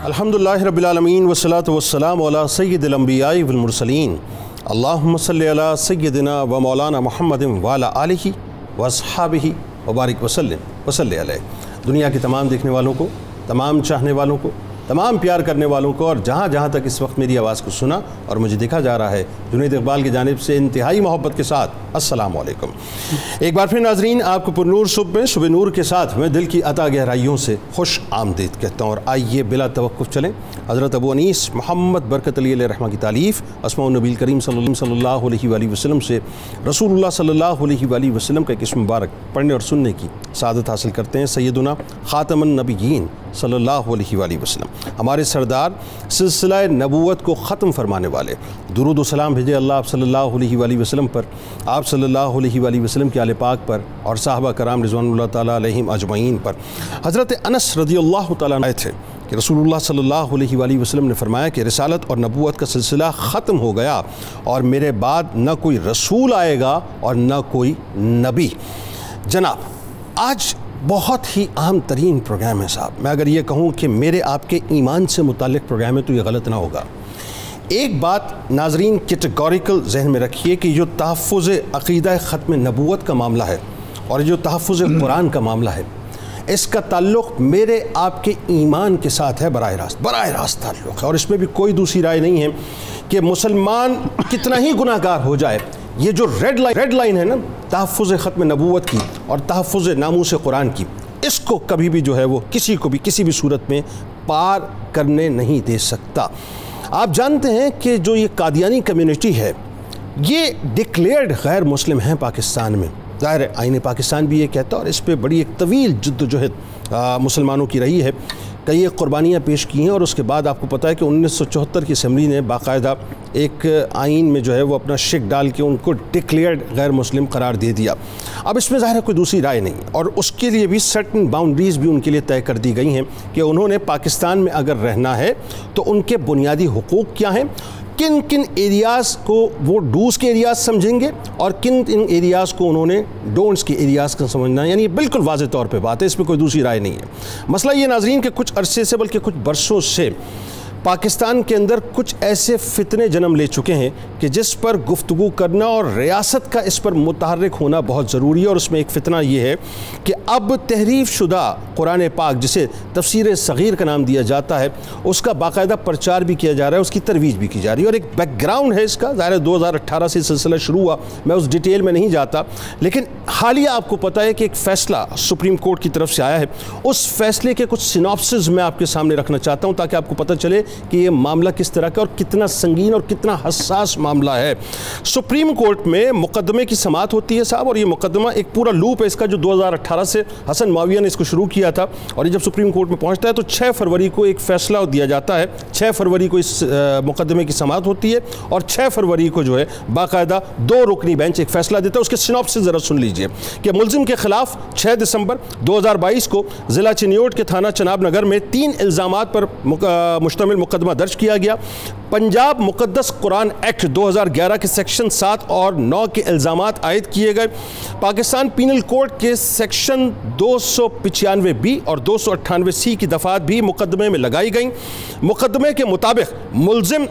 الحمدللہ رب العالمین والصلاة والسلام علی سید الانبیاء والمرسلین اللہم صلی علی سیدنا و مولانا محمد وعلی آلہ واصحابہ وبارک وسلم وصلی علیہ۔ دنیا کے تمام دیکھنے والوں کو، تمام چاہنے والوں کو، تمام پیار کرنے والوں کو، اور جہاں جہاں تک اس وقت میری آواز کو سنا اور مجھے دیکھا جا رہا ہے، جنید اقبال کی جانب سے انتہائی محبت کے ساتھ السلام علیکم۔ ایک بار پھر ناظرین، آپ کو پرنور صبح میں صبح نور کے ساتھ میں دل کی عطا گہرائیوں سے خوش آمدید کہتا ہوں، اور آئیے بلا توقف چلیں حضرت ابو انیس محمد برکت علی علیہ رحمہ کی تالیف اسماء النبی کریم صلی اللہ علیہ وآلہ وسلم سے رسول اللہ صلی اللہ علیہ وآلہ وسلم کا ایک اسم مبارک پڑھنے اور سننے کی سعادت حاصل کرتے ہیں۔ سیدنا خاتم النبیین صلی اللہ علیہ وآلہ وسلم، ہمارے سردار، سلسلہ نبوت کو ختم فرمانے والے، درود و سلام بھیجے اللہ آپ صلی اللہ علیہ وآلہ وسلم پر، آپ صلی اللہ علیہ وآلہ وسلم کے آل پاک پر اور صحابہ کرام رضوان اللہ تعالیٰ علیہم اجمعین پر۔ حضرت انس رضی اللہ تعالیٰ عنہ تھے کہ رسول اللہ صلی اللہ علیہ وآلہ وسلم نے فرمایا کہ رسالت اور نبوت کا سلسلہ ختم ہو گیا اور میرے بعد نہ کوئی رسول آئے گا اور نہ کوئی نبی۔ جناب، آج بہت ہی اہم ترین پروگرام ہے صاحب۔ میں اگر یہ کہوں کہ میرے آپ کے ایمان سے متعلق پروگرام ہے تو یہ غلط نہ ہوگا۔ ایک بات ناظرین کیٹیگوریکل ذہن میں رکھیے کہ جو تحفظ عقیدہ ختم نبوت کا معاملہ ہے اور جو تحفظ قرآن کا معاملہ ہے، اس کا تعلق میرے آپ کے ایمان کے ساتھ ہے، براہ راست تعلق ہے، اور اس میں بھی کوئی دوسری رائے نہیں ہے کہ مسلمان کتنا ہی گناہ گار ہو جائے، یہ جو ریڈ لائن ہے نا تحفظ ختم نبوت کی اور تحفظ ناموس قرآن کی، اس کو کبھی بھی جو ہے وہ کسی کو بھی کسی بھی صورت میں پار کرنے نہیں دے سکتا۔ آپ جانتے ہیں کہ جو یہ قادیانی کمیونٹی ہے یہ ڈکلیئرڈ غیر مسلم ہیں پاکستان میں، ظاہر ہے آئین پاکستان بھی یہ کہتا ہے، اور اس پہ بڑی ایک طویل جد و جہد مسلمانوں کی رہی ہے، کئی ایک قربانیاں پیش کی ہیں، اور اس کے بعد آپ کو پتہ ہے کہ 1974 کی اسمبلی نے باقاعدہ ایک آئین میں جو ہے وہ اپنا شک ڈال کے ان کو ڈکلیئرڈ غیر مسلم قرار دے دیا۔ اب اس میں ظاہر ہے کوئی دوسری رائے نہیں، اور اس کے لیے بھی سرٹن باؤنڈریز بھی ان کے لیے طے کر دی گئی ہیں کہ انہوں نے پاکستان میں اگر رہنا ہے تو ان کے بنیادی حقوق کیا ہیں، کن کن ایریاز کو وہ ڈوز کے ایریاز سمجھیں گے اور کن ایریاز کو انہوں نے ڈونٹس کے ایریاز کا سمجھنا ہے، یعنی یہ بالکل واضح طور پہ بات ہے، اس میں کوئی دوسری رائے نہیں ہے۔ مسئلہ یہ ناظرین کہ کچھ عرصے سے بلکہ کچھ برسوں سے پاکستان کے اندر کچھ ایسے فتنے جنم لے چکے ہیں کہ جس پر گفتگو کرنا اور ریاست کا اس پر متحرک ہونا بہت ضروری ہے، اور اس میں ایک فتنہ یہ ہے کہ اب تحریف شدہ قرآن پاک جسے تفسیر صغیر کا نام دیا جاتا ہے، اس کا باقاعدہ پرچار بھی کیا جا رہا ہے، اس کی ترویج بھی کی جا رہی ہے، اور ایک بیک گراؤنڈ ہے اس کا، ظاہر 2018 سے سلسلہ شروع ہوا، میں اس ڈیٹیل میں نہیں جاتا، لیکن حالیہ آپ کو پتہ ہے کہ ایک فیصلہ سپریم کورٹ کی طرف سے آیا ہے، اس فیصلے کے کچھ سیناپسز میں آپ کے سامنے رکھنا چاہتا ہوں تاکہ آپ کو پتہ چلے کہ یہ معاملہ کس طرح کا اور کتنا سنگین اور کتنا حساس معاملہ ہے۔ سپریم کورٹ میں مقدمے کی سماعت ہوتی ہے صاحب، اور یہ مقدمہ ایک پورا لوپ ہے اس کا جو 2018 سے حسن معاویہ نے اس کو شروع کیا تھا، اور یہ جب سپریم کورٹ میں پہنچتا ہے تو 6 فروری کو ایک فیصلہ دیا جاتا ہے، 6 فروری کو اس مقدمے کی سماعت ہوتی ہے، اور 6 فروری کو جو ہے باقاعدہ 2 رکنی بینچ ایک فیصلہ دیتا ہے۔ اس کے سیناپسس ذرا سن لیجئے کہ ملزم کے خلاف 6 دسمبر 2022 کو ضلع چنیوٹ کے تھانہ چناب نگر میں 3 الزامات پر مشتمل مقدمہ درج کیا گیا۔ پنجاب مقدس قرآن ایکٹ 2011 کے سیکشن 7 اور 9 کے الزامات عائد کیے گئے۔ پاکستان پینل کوڈ کے سیکشن 295B اور 298C کی دفعات بھی مقدمے میں لگائی گئیں۔ مقدمے کے مطابق ملزم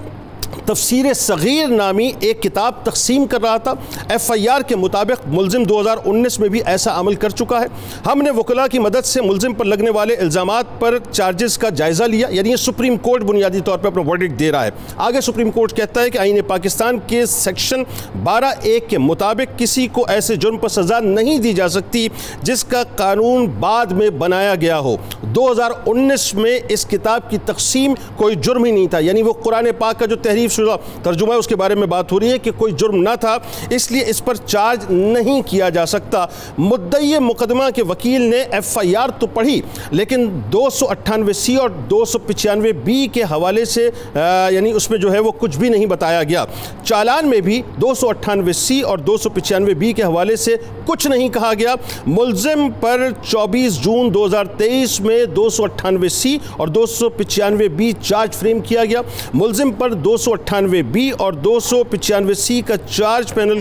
تفسیر صغیر نامی ایک کتاب تقسیم کر رہا تھا۔ FIR کے مطابق ملزم 2019 میں بھی ایسا عمل کر چکا ہے۔ ہم نے وکلاء کی مدد سے ملزم پر لگنے والے الزامات پر چارجز کا جائزہ لیا، یعنی یہ سپریم کورٹ بنیادی طور پر اپنا ورڈکٹ دے رہا ہے۔ آگے سپریم کورٹ کہتا ہے کہ آئین پاکستان کے سیکشن 12(1) کے مطابق کسی کو ایسے جرم پر سزا نہیں دی جا سکتی جس کا قانون بعد میں بنایا گیا ہو۔ 2019 میں اس کتاب کی تقسیم کوئی جرم ہی نہیں تھا، یعنی وہ قرآن پاک کا جو تحریف شدہ ترجمہ ہے اس کے بارے میں بات ہو رہی ہے کہ کوئی جرم نہ تھا، اس لیے اس پر چارج نہیں کیا جا سکتا۔ مدعی مقدمہ کے وکیل نے FIR تو پڑھی لیکن 298C اور 295B کے حوالے سے یعنی اس میں جو ہے وہ کچھ بھی نہیں بتایا گیا۔ چالان میں بھی 298C اور 295B کے حوالے سے کچھ نہیں کہا گیا۔ ملزم پر 24 جون 2023 میں 298C اور 295B چارج فریم کیا گیا۔ ملزم پر 298B اور 295C کا چارج پینل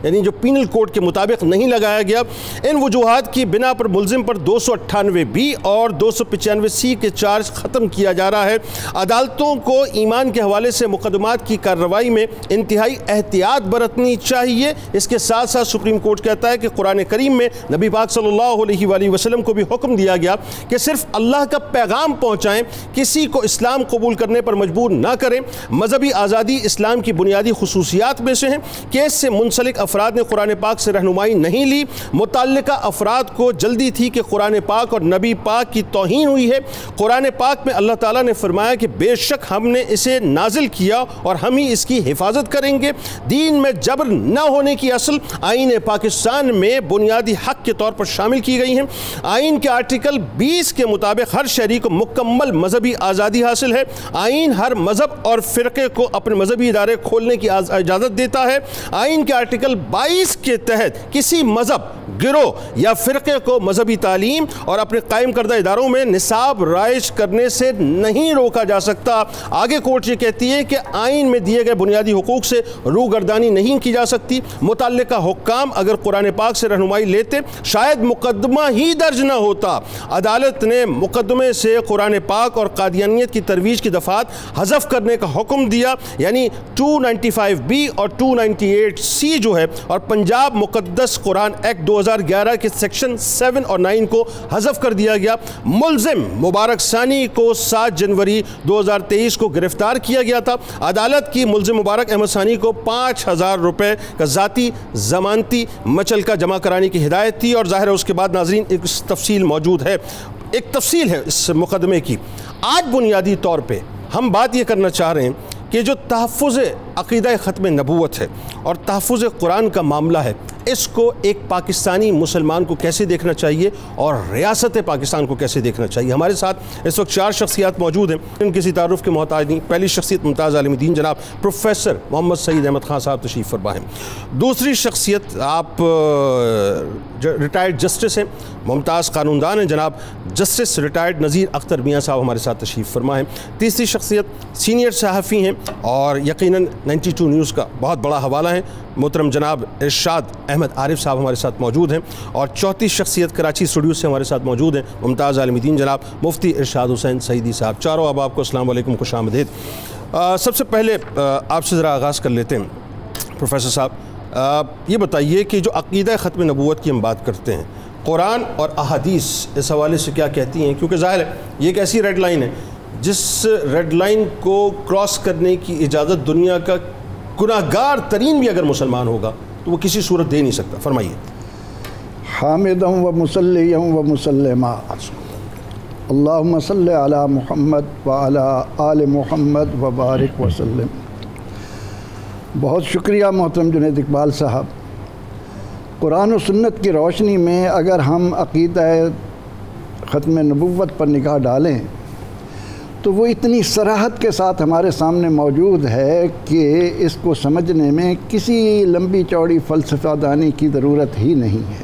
یعنی جو پینل کوڈ کے مطابق نہیں لگایا گیا۔ ان وجوہات کی بنا پر ملزم پر 298B اور 295C کے چارج ختم کیا جا رہا ہے۔ عدالتوں کو ایمان کے حوالے سے مقدمات کی کارروائی میں انتہائی احتیاط برتنی چاہیے۔ اس کے ساتھ ساتھ سپریم کورٹ کہتا ہے کہ قرآن کریم میں نبی پاک صلی اللہ علیہ وآلہ وسلم کو بھی حکم دیا گیا کہ صرف اللہ کا پیغام پہنچائیں، کسی کو اسلام قبول کرنے پر مجبور نہ کریں۔ مذہبی آزادی اسلام کی بنیادی خصوصیات میں سے ہیں۔ کیس سے منسلک افراد نے قرآن پاک سے رہنمائی نہیں لی۔ متعلقہ افراد کو جلدی تھی کہ قرآن پاک اور نبی پاک کی توہین ہوئی ہے۔ قرآن پاک میں اللہ تعالیٰ نے فرمایا کہ بے شک ہم نے اسے نازل کیا اور ہم ہی اس کی حفاظت کریں گے۔ دین میں جبر نہ ہونے کی اصل آئین پاکستان میں بنیادی حق کے طور پر شامل کی گئی ہیں۔ آئین کے آرٹیکل 20 کے مطابق ہر شہری کو مکمل مذہبی آزادی حاصل ہے۔ آئین ہر مذہب اور فرقے کو اپنے مذہبی ادارے کھولنے کی اجازت دیتا ہے۔ آئین کے آرٹیکل 22 کے تحت کسی مذہب، گروہ یا فرقے کو مذہبی تعلیم اور اپنے قائم کردہ اداروں میں نصاب رائج کرنے سے نہیں روکا جا سکتا۔ آگے کورٹ یہ کہتی ہے کہ آئین میں دیے گئے بنیادی حقوق سے روگردانی نہیں کی جا سکتی۔ متعلقہ حکام اگر قرآن پاک سے رہنمائی لیتے شاید مقدمہ ہی درج نہ ہوتا۔ عدالت نے مقدمے سے قرآن پاک اور قادیانیت کی ترویج کی دفعات حذف کرنے کا حکم دیا، یعنی 295B اور 298C جو ہے، اور پنجاب مقدس قرآن ایکٹ 2011 کے سیکشن 7 اور 9 کو حذف کر دیا گیا۔ ملزم مبارک ثانی کو 7 جنوری 2023 کو گرفتار کیا گیا تھا۔ عدالت کی ملزم مبارک احمد ثانی کو 5000 روپے کا ذاتی ضمانتی مچلکہ جمع کرانے کی ہدایت تھی، اور ظاہر ہے اس کے بعد ناظرین ایک تفصیل موجود ہے، ایک تفصیل ہے اس مقدمے کی۔ آج بنیادی طور پہ ہم بات یہ کرنا چاہ رہے ہیں کہ جو تحفظ عقیدہ ختم نبوت ہے اور تحفظ قرآن کا معاملہ ہے، اس کو ایک پاکستانی مسلمان کو کیسے دیکھنا چاہیے اور ریاست پاکستان کو کیسے دیکھنا چاہیے۔ ہمارے ساتھ اس وقت 4 شخصیات موجود ہیں، ان کسی تعارف کے محتاج نہیں۔ پہلی شخصیت ممتاز عالم دین جناب پروفیسر محمد سعید احمد خان صاحب تشریف فرما ہیں۔ دوسری شخصیت آپ ریٹائرڈ جسٹس ہیں، ممتاز قانوندان ہیں، جناب جسٹس ریٹائرڈ نذیر اختر میاں صاحب ہمارے ساتھ تشریف فرما ہیں۔ تیسری شخصیت سینئر صحافی ہیں اور یقیناً 92 نیوز کا بہت بڑا حوالہ ہے، محترم جناب ارشاد احمد عارف صاحب ہمارے ساتھ موجود ہیں۔ اور چوتھی شخصیت کراچی اسٹوڈیو سے ہمارے ساتھ موجود ہیں، ممتاز عالم دین جناب مفتی ارشاد حسین سعیدی صاحب۔ چاروں اب آپ کو السلام علیکم، خوش آمدید۔ سب سے پہلے آپ سے ذرا آغاز کر لیتے ہیں پروفیسر صاحب، یہ بتائیے کہ جو عقیدہ ختم نبوت کی ہم بات کرتے ہیں، قرآن اور احادیث اس حوالے سے کیا کہتی ہیں؟ کیونکہ ظاہر ہے یہ ایک ایسی ریڈ لائن ہے جس ریڈ لائن کو کراس کرنے کی اجازت دنیا کا گناہگار ترین بھی اگر مسلمان ہوگا تو وہ کسی صورت دے نہیں سکتا۔ فرمائیے۔ حامداً و مصلیاً و مسلما اللہم صلی علی محمد وعلی آل محمد وبارک وسلم۔ بہت شکریہ محترم جنید اقبال صاحب۔ قرآن و سنت کی روشنی میں اگر ہم عقیدہ ختم نبوت پر نگاہ ڈالیں تو وہ اتنی صراحت کے ساتھ ہمارے سامنے موجود ہے کہ اس کو سمجھنے میں کسی لمبی چوڑی فلسفہ دانی کی ضرورت ہی نہیں ہے۔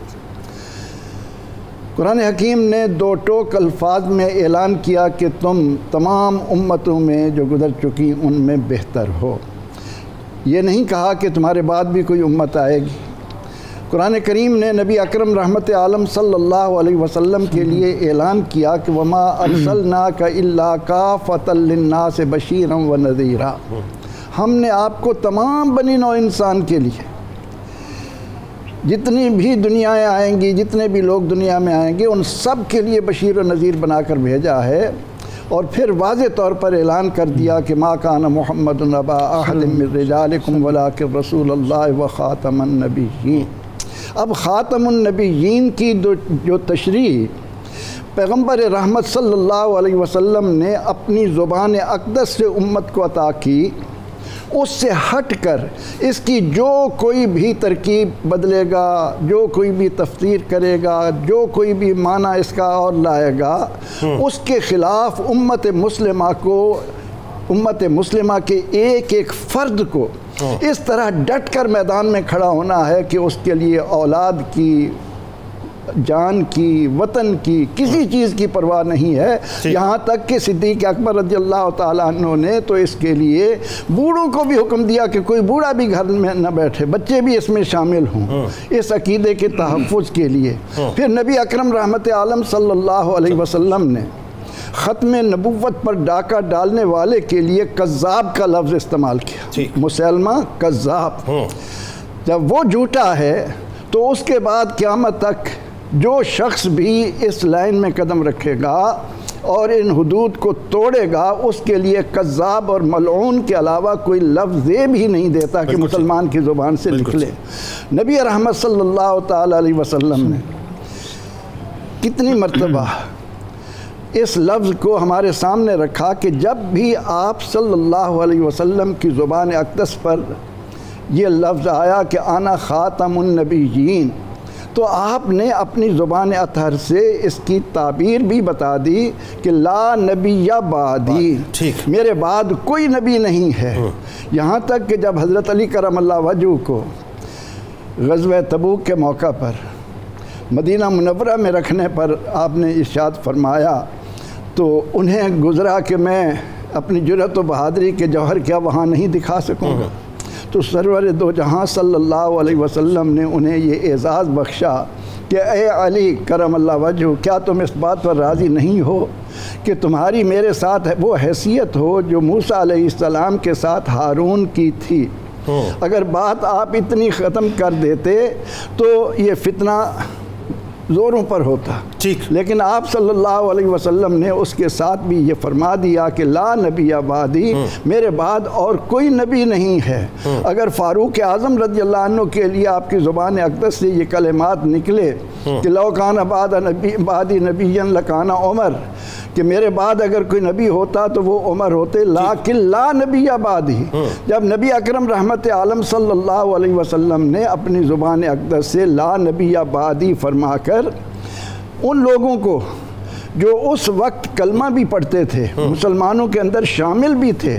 قرآن حکیم نے 2 ٹوک الفاظ میں اعلان کیا کہ تم تمام امتوں میں جو گزر چکی ان میں بہتر ہو۔ یہ نہیں کہا کہ تمہارے بعد بھی کوئی امت آئے گی۔ قرآن کریم نے نبی اکرم رحمت عالم صلی اللہ علیہ وسلم کے لیے اعلان کیا کہ وما ارسلناک الا کافۃ للناس بشیرا ونذیرا، ہم نے آپ کو تمام بنی نوع انسان کے لیے، جتنی بھی دنیایں آئیں گی، جتنے بھی لوگ دنیا میں آئیں گے، ان سب کے لیے بشیر و نذیر بنا کر بھیجا ہے۔ اور پھر واضح طور پر اعلان کر دیا کہ ما کان محمد ابا احد من رجالکم ولکن رسول اللہ و خاتم النبیین۔ اب خاتم النبیین کی جو تشریح پیغمبر رحمت صلی اللہ علیہ وسلم نے اپنی زبان اقدس سے امت کو عطا کی، اس سے ہٹ کر اس کی جو کوئی بھی ترکیب بدلے گا، جو کوئی بھی تفسیر کرے گا، جو کوئی بھی معنی اس کا اور لائے گا، اس کے خلاف امت مسلمہ کے ایک ایک فرد کو اس طرح ڈٹ کر میدان میں کھڑا ہونا ہے کہ اس کے لیے اولاد کی جان کی، وطن کی، کسی چیز کی پرواہ نہیں ہے، یہاں تک کہ صدیق اکبر رضی اللہ تعالیٰ عنہ نے تو اس کے لیے بوڑھوں کو بھی حکم دیا کہ کوئی بوڑھا بھی گھر میں نہ بیٹھے، بچے بھی اس میں شامل ہوں اس عقیدے کے تحفظ کے لیے۔ پھر نبی اکرم رحمت عالم صلی اللہ علیہ وسلم نے ختم نبوت پر ڈاکہ ڈالنے والے کے لیے کذاب کا لفظ استعمال کیا، مسلمہ کذاب۔ جب وہ جھوٹا ہے تو اس کے بعد قیامت تک جو شخص بھی اس لائن میں قدم رکھے گا اور ان حدود کو توڑے گا، اس کے لیے کذاب اور ملعون کے علاوہ کوئی لفظ یہ بھی نہیں دیتا کہ مسلمان کی زبان سے نکلے۔ نبی رحمت صلی اللہ تعالیٰ علیہ وسلم نے کتنی مرتبہ اس لفظ کو ہمارے سامنے رکھا کہ جب بھی آپ صلی اللہ علیہ وسلم کی زبان اقدس پر یہ لفظ آیا کہ انا خاتم النبیین، تو آپ نے اپنی زبان اطہر سے اس کی تعبیر بھی بتا دی کہ لا نبی بعدی، میرے بعد کوئی نبی نہیں ہے۔ یہاں تک کہ جب حضرت علی کرم اللہ وجہہ کو غزوہ تبوک کے موقع پر مدینہ منورہ میں رکھنے پر آپ نے ارشاد فرمایا تو انہیں گزرا کہ میں اپنی جرأت و بہادری کے جوہر کیا وہاں نہیں دکھا سکوں گا، تو سرور دو جہاں صلی اللہ علیہ وسلم نے انہیں یہ اعزاز بخشا کہ اے علی کرم اللہ وجہہ، کیا تم اس بات پر راضی نہیں ہو کہ تمہاری میرے ساتھ وہ حیثیت ہو جو موسیٰ علیہ السلام کے ساتھ ہارون کی تھی؟ اگر بات آپ اتنی ختم کر دیتے تو یہ فتنہ زوروں پر ہوتا، لیکن آپ صلی اللہ علیہ وسلم نے اس کے ساتھ بھی یہ فرما دیا کہ لا نبی بعدی، میرے بعد اور کوئی نبی نہیں ہے۔ اگر فاروق اعظم رضی اللہ عنہ کے لیے آپ کی زبان اقدس سے یہ کلمات نکلے کہ لو کان بعدی نبی لکان عمر، کہ میرے بعد اگر کوئی نبی ہوتا تو وہ عمر ہوتے، لیکن لا نبی بعدی، جب نبی اکرم رحمت عالم صلی اللہ علیہ وسلم نے اپنی زبان اقدس سے لا نبی بعدی فرما کر ان لوگوں کو جو اس وقت کلمہ بھی پڑھتے تھے، مسلمانوں کے اندر شامل بھی تھے،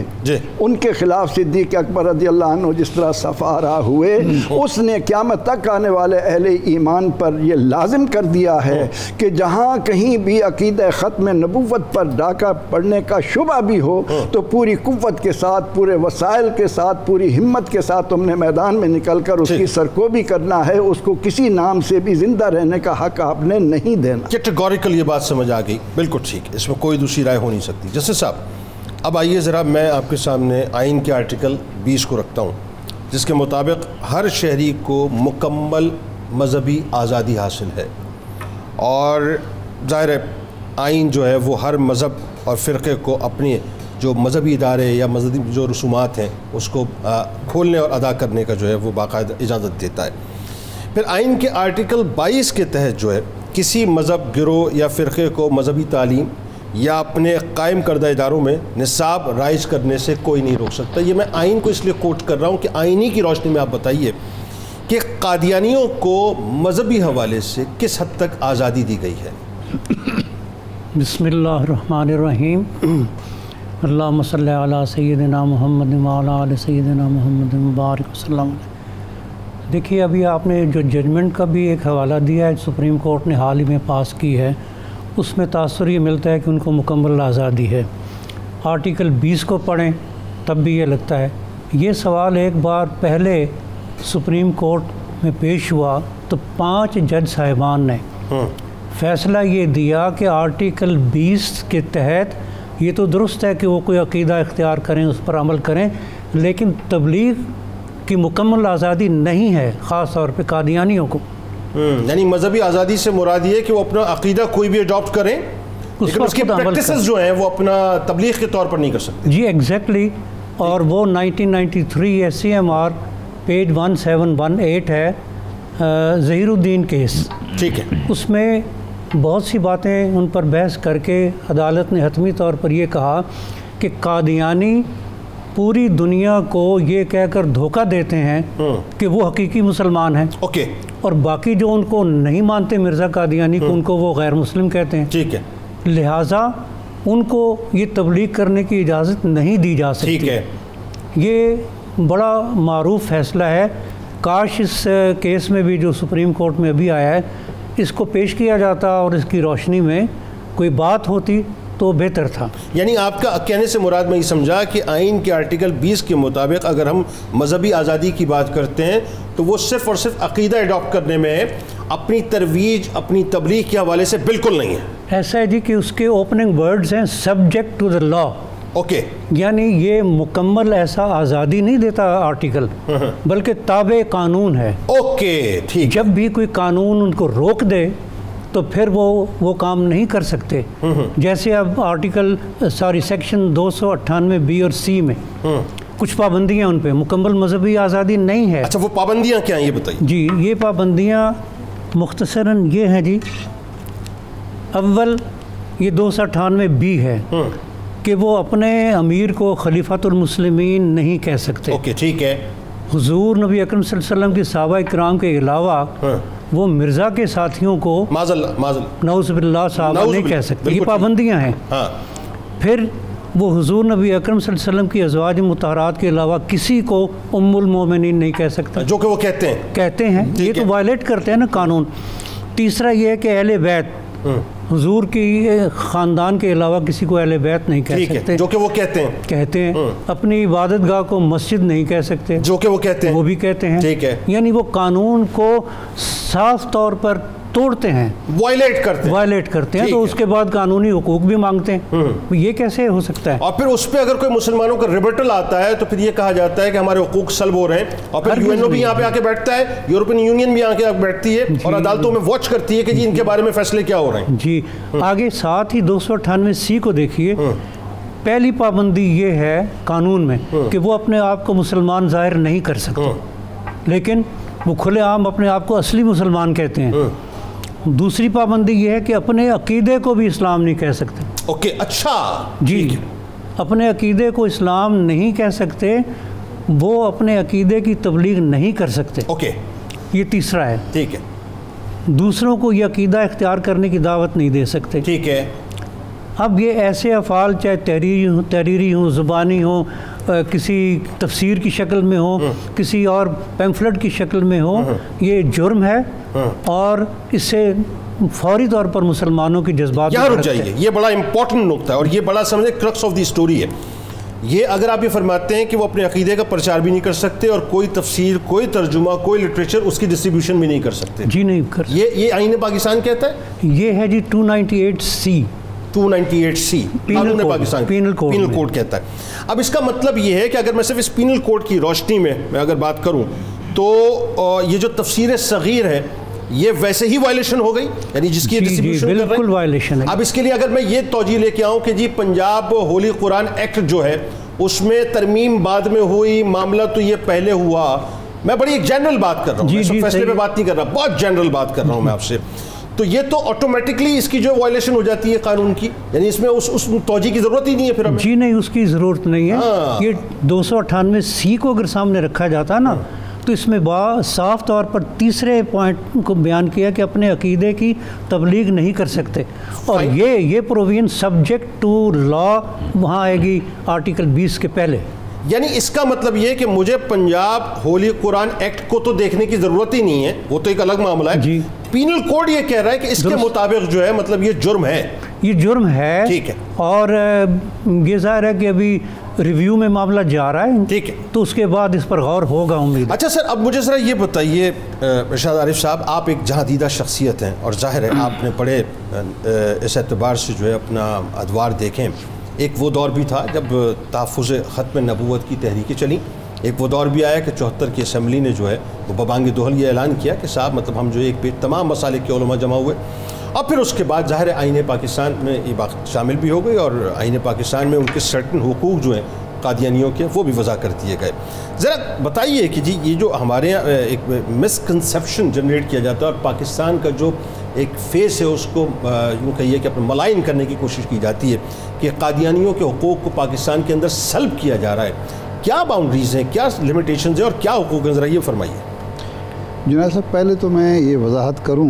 ان کے خلاف صدیق اکبر رضی اللہ عنہ جس طرح صفارہ ہوئے، اس نے قیامت تک آنے والے اہل ایمان پر یہ لازم کر دیا ہے کہ جہاں کہیں بھی عقیدہ ختم نبوت پر ڈاکہ پڑنے کا شبہ بھی ہو تو پوری قوت کے ساتھ، پورے وسائل کے ساتھ، پوری ہمت کے ساتھ تم نے میدان میں نکل کر اس کی سرکوبی کرنا ہے، اس کو کسی نام سے بھی زندہ رہنے کا حق آپ نے نہیں دینا۔ کیٹیگوریکل یہ بات سمجھ آ گئی، بالکل ٹھیک، اس میں کوئی دوسری رائے ہو نہیں سکتی۔ جسٹس صاحب، اب آئیے ذرا میں آپ کے سامنے آئین کے آرٹیکل 20 کو رکھتا ہوں، جس کے مطابق ہر شہری کو مکمل مذہبی آزادی حاصل ہے، اور ظاہر ہے آئین جو ہے وہ ہر مذہب اور فرقے کو اپنے جو مذہبی ادارے یا مذہبی جو رسومات ہیں اس کو کھولنے اور ادا کرنے کا جو ہے وہ باقاعدہ اجازت دیتا ہے۔ پھر آئین کے آرٹیکل 22 کے تحت جو ہے کسی مذہب، گروہ یا فرقے کو مذہبی تعلیم یا اپنے قائم کردہ اداروں میں نصاب رائج کرنے سے کوئی نہیں روک سکتا۔ یہ میں آئین کو اس لیے کوٹ کر رہا ہوں کہ آئینی کی روشنی میں آپ بتائیے کہ قادیانیوں کو مذہبی حوالے سے کس حد تک آزادی دی گئی ہے؟ بسم اللہ الرحمن الرحیم، اللہم صلی علی سیدنا محمد وعلی آل سیدنا محمد مبارک وسلم۔ دیکھیے، ابھی آپ نے جو ججمنٹ کا بھی ایک حوالہ دیا ہے، سپریم کورٹ نے حال ہی میں پاس کی ہے، اس میں تاثر یہ ملتا ہے کہ ان کو مکمل آزادی ہے۔ آرٹیکل 20 کو پڑھیں تب بھی یہ لگتا ہے۔ یہ سوال ایک بار پہلے سپریم کورٹ میں پیش ہوا تو 5 جج صاحبان نے فیصلہ یہ دیا کہ آرٹیکل 20 کے تحت یہ تو درست ہے کہ وہ کوئی عقیدہ اختیار کریں، اس پر عمل کریں، لیکن تبلیغ کی مکمل آزادی نہیں ہے، خاص طور پہ قادیانیوں کو۔ یعنی مذہبی آزادی سے مراد یہ کہ وہ اپنا عقیدہ کوئی بھی اڈاپٹ کریں، لیکن اس کی پریکٹسز جو ہیں وہ اپنا تبلیغ کے طور پر نہیں کر سکتے۔ جی ایگزیکٹلی، اور وہ 1993 SCMR پیج 1718 ہے، ظہیر الدین کیس، ٹھیک ہے، اس میں بہت سی باتیں ان پر بحث کر کے عدالت نے حتمی طور پر یہ کہا کہ قادیانی پوری دنیا کو یہ کہہ کر دھوکہ دیتے ہیں کہ وہ حقیقی مسلمان ہیں، اور باقی جو ان کو نہیں مانتے مرزا قادیانی کو، ان کو وہ غیر مسلم کہتے ہیں، ٹھیک ہے، لہٰذا ان کو یہ تبلیغ کرنے کی اجازت نہیں دی جا سکتی۔ ٹھیک ہے، یہ بڑا معروف فیصلہ ہے۔ کاش اس کیس میں بھی جو سپریم کورٹ میں ابھی آیا ہے اس کو پیش کیا جاتا اور اس کی روشنی میں کوئی بات ہوتی تو بہتر تھا۔ یعنی آپ کا کہنے سے مراد میں یہ سمجھا کہ آئین کے آرٹیکل 20 کے مطابق اگر ہم مذہبی آزادی کی بات کرتے ہیں تو وہ صرف اور صرف عقیدہ اڈاپٹ کرنے میں ہے، اپنی ترویج اپنی تبلیغ کے حوالے سے بالکل نہیں ہے۔ ایسا ہے جی کہ اس کے اوپننگ ورڈز ہیں subject to the law, okay, یعنی یہ مکمل ایسا آزادی نہیں دیتا آرٹیکل، بلکہ تابع قانون ہے۔ اوکے ٹھیک، جب بھی کوئی قانون ان کو روک دے تو پھر وہ کام نہیں کر سکتے۔ جیسے اب سیکشن 298 بی اور سی میں کچھ پابندیاں ان پہ، مکمل مذہبی آزادی نہیں ہے۔ اچھا وہ پابندیاں کیا ہیں یہ بتائیے؟ جی یہ پابندیاں مختصراً یہ ہیں جی، اول یہ 298 بی ہے کہ وہ اپنے امیر کو خلیفۃ المسلمین نہیں کہہ سکتے۔ اوکے ٹھیک ہے، حضور نبی اکرم صلی اللہ علیہ وسلم کی صحابہ کرام کے علاوہ وہ مرزا کے ساتھیوں کو معاذ اللہ نعوذ باللہ صحابہ نہیں کہہ سکتے، یہ پابندیاں ہیں۔ ہاں، پھر وہ حضور نبی اکرم صلی اللہ علیہ وسلم کی ازواج مطہرات کے علاوہ کسی کو ام المومنین نہیں کہہ سکتا، جو کہ وہ کہتے ہیں، یہ تو وائلیٹ کرتے ہیں نا قانون۔ تیسرا یہ ہے کہ اہل بیت، حضور کی خاندان کے علاوہ کسی کو اہل بیت نہیں کہہ سکتے، جو کہ وہ کہتے ہیں۔ اپنی عبادت گاہ کو مسجد نہیں کہہ سکتے، جو کہ وہ کہتے ہیں، وہ بھی کہتے ہیں۔ ٹھیک ہے، یعنی وہ قانون کو صاف طور پر توڑتے ہیں، وائلیٹ کرتے ہیں، تو اس کے بعد قانونی حقوق بھی مانگتے ہیں۔ یہ کیسے ہو سکتا ہے؟ اور پھر اس پہ اگر کوئی مسلمانوں کا ریبٹل آتا ہے تو پھر یہ کہا جاتا ہے کہ ہمارے حقوق سلب ہو رہے ہیں، اور پھر UN بھی یہاں پہ آ کے بیٹھتا ہے، یورپین یونین بھی آ کے بیٹھتی ہے اور عدالتوں میں واچ کرتی ہے کہ جی ان کے بارے میں فیصلے کیا ہو رہے ہیں۔ جی آگے ساتھ ہی 298 سی کو دیکھیے، پہلی پابندی یہ ہے قانون میں کہ وہ اپنے آپ کو مسلمان ظاہر نہیں کر سکتے، لیکن وہ کھلے عام اپنے آپ کو اصلی مسلمان کہتے ہیں۔ دوسری پابندی یہ ہے کہ اپنے عقیدے کو بھی اسلام نہیں کہہ سکتے۔ اوکے اچھا جی، اپنے عقیدے کو اسلام نہیں کہہ سکتے، وہ اپنے عقیدے کی تبلیغ نہیں کر سکتے۔ اوکے یہ تیسرا ہے۔ ٹھیک ہے، دوسروں کو یہ عقیدہ اختیار کرنے کی دعوت نہیں دے سکتے۔ ٹھیک ہے، اب یہ ایسے افعال چاہے تحریری ہوں، زبانی ہوں، کسی تفسیر کی شکل میں ہو، کسی اور پیمفلٹ کی شکل میں ہو، یہ جرم ہے، اور اس سے فوری طور پر مسلمانوں کی جذبات یہاں رک جائیے، یہ بڑا امپورٹنٹ نقطہ ہے اور یہ بڑا سمجھے کرکس آف دی اسٹوری ہے۔ یہ اگر آپ یہ فرماتے ہیں کہ وہ اپنے عقیدے کا پرچار بھی نہیں کر سکتے اور کوئی تفسیر، کوئی ترجمہ، کوئی لٹریچر اس کی ڈسٹریبیوشن بھی نہیں کر سکتے، جی نہیں کر سکتے، یہ آئین پاکستان کہتا ہے؟ یہ ہے جی 298 سی، 298 سی قانون پاکستان، پینل کوڈ کہتا ہے۔ اب اس کا مطلب یہ ہے کہ اگر میں صرف اس پینل کوڈ کی روشنی میں اگر بات کروں تو یہ جو تفسیر صغیر ہے یہ ویسے ہی وائلیشن ہو گئی، یعنی جس کی ڈسٹریبیوشن بالکل وائلیشن ہے۔ اب اس کے لیے اگر میں یہ توجہ لے کے آؤں کہ جی پنجاب ہولی قرآن ایکٹ جو ہے اس میں ترمیم بعد میں ہوئی، معاملہ تو یہ پہلے ہوا، میں بڑی ایک جنرل بات کر رہا ہوں، میں فیصلے پہ بات نہیں کر رہا، بہت جنرل بات کر رہا ہوں میں آپ سے، تو یہ تو آٹومیٹکلی اس کی جو وائلیشن ہو جاتی ہے قانون کی، یعنی اس میں اس توجہ کی ضرورت ہی نہیں ہے پھر ہمیں۔ جی نہیں، اس کی ضرورت نہیں ہے۔ یہ 298 سی کو اگر سامنے رکھا جاتا نا تو اس میں صاف طور پر تیسرے پوائنٹ کو بیان کیا کہ اپنے عقیدے کی تبلیغ نہیں کر سکتے، اور یہ پروویژن سبجیکٹ ٹو لا وہاں آئے گی آرٹیکل 20 کے پہلے۔ یعنی اس کا مطلب یہ کہ مجھے پنجاب ہولی قرآن ایکٹ کو تو دیکھنے کی ضرورت ہی نہیں ہے، وہ تو ایک الگ معاملہ ہے، جی پینل کوڈ یہ کہہ رہا ہے کہ اس کے مطابق جو ہے مطلب یہ جرم ہے، یہ جرم ہے، ٹھیک ہے، اور یہ ظاہر ہے کہ ابھی ریویو میں معاملہ جا رہا ہے، ٹھیک ہے، تو اس کے بعد اس پر غور ہوگا امید۔ اچھا سر، اب مجھے ذرا یہ بتائیے ارشاد عارف صاحب، آپ ایک جہاندیدہ شخصیت ہیں اور ظاہر ہے آپ نے بڑے اس اعتبار سے جو ہے اپنا ادوار دیکھیں، ایک وہ دور بھی تھا جب تحفظ ختم نبوت کی تحریکیں چلیں، ایک وہ دور بھی آیا کہ 74 کی اسمبلی نے جو ہے وہ ببانگ دہل یہ اعلان کیا کہ صاحب مطلب ہم جو ایک پہ تمام مسالک کے علماء جمع ہوئے، اور پھر اس کے بعد ظاہر آئین پاکستان میں یہ بات شامل بھی ہو گئی اور آئین پاکستان میں ان کے سرٹن حقوق جو ہیں قادیانیوں کے وہ بھی وضع کر دیے گئے۔ ذرا بتائیے کہ جی یہ جو ہمارے یہاں ایک مسکنسیپشن جنریٹ کیا جاتا ہے اور پاکستان کا جو ایک فیس ہے اس کو یوں کہیے کہ اپنے ملائن کرنے کی کوشش کی جاتی ہے کہ قادیانیوں کے حقوق کو پاکستان کے اندر سلب کیا جا رہا ہے، کیا باؤنڈریز ہیں، کیا لمیٹیشنز ہیں اور کیا حقوق ہیں، ذرا یہ فرمائیے۔ جناب صاحب، پہلے تو میں یہ وضاحت کروں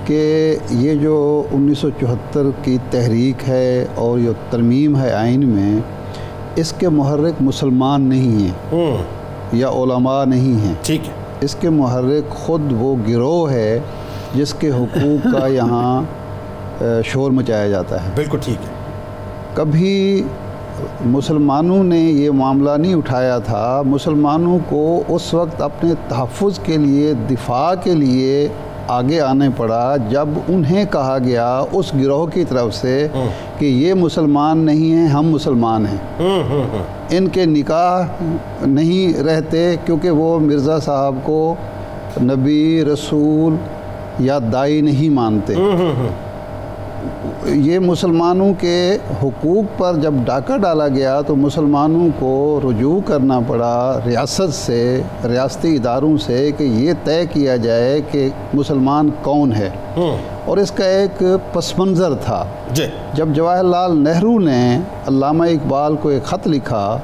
کہ یہ جو 1974 کی تحریک ہے اور یہ ترمیم ہے آئین میں، اس کے محرک مسلمان نہیں ہیں یا علماء نہیں ہیں، ٹھیک ہے، اس کے محرک خود وہ گروہ ہے جس کے حقوق کا یہاں شور مچایا جاتا ہے۔ بالکل ٹھیک ہے۔ کبھی مسلمانوں نے یہ معاملہ نہیں اٹھایا تھا، مسلمانوں کو اس وقت اپنے تحفظ کے لیے، دفاع کے لیے آگے آنے پڑا جب انہیں کہا گیا اس گروہ کی طرف سے کہ یہ مسلمان نہیں ہیں، ہم مسلمان ہیں، ان کے نکاح نہیں رہتے کیونکہ وہ مرزا صاحب کو نبی، رسول یا دائی نہیں مانتے۔ یہ مسلمانوں کے حقوق پر جب ڈاکہ ڈالا گیا تو مسلمانوں کو رجوع کرنا پڑا ریاست سے، ریاستی اداروں سے، کہ یہ طے کیا جائے کہ مسلمان کون ہے۔ اور اس کا ایک پس منظر تھا جب جواہر لال نہرو نے علامہ اقبال کو ایک خط لکھا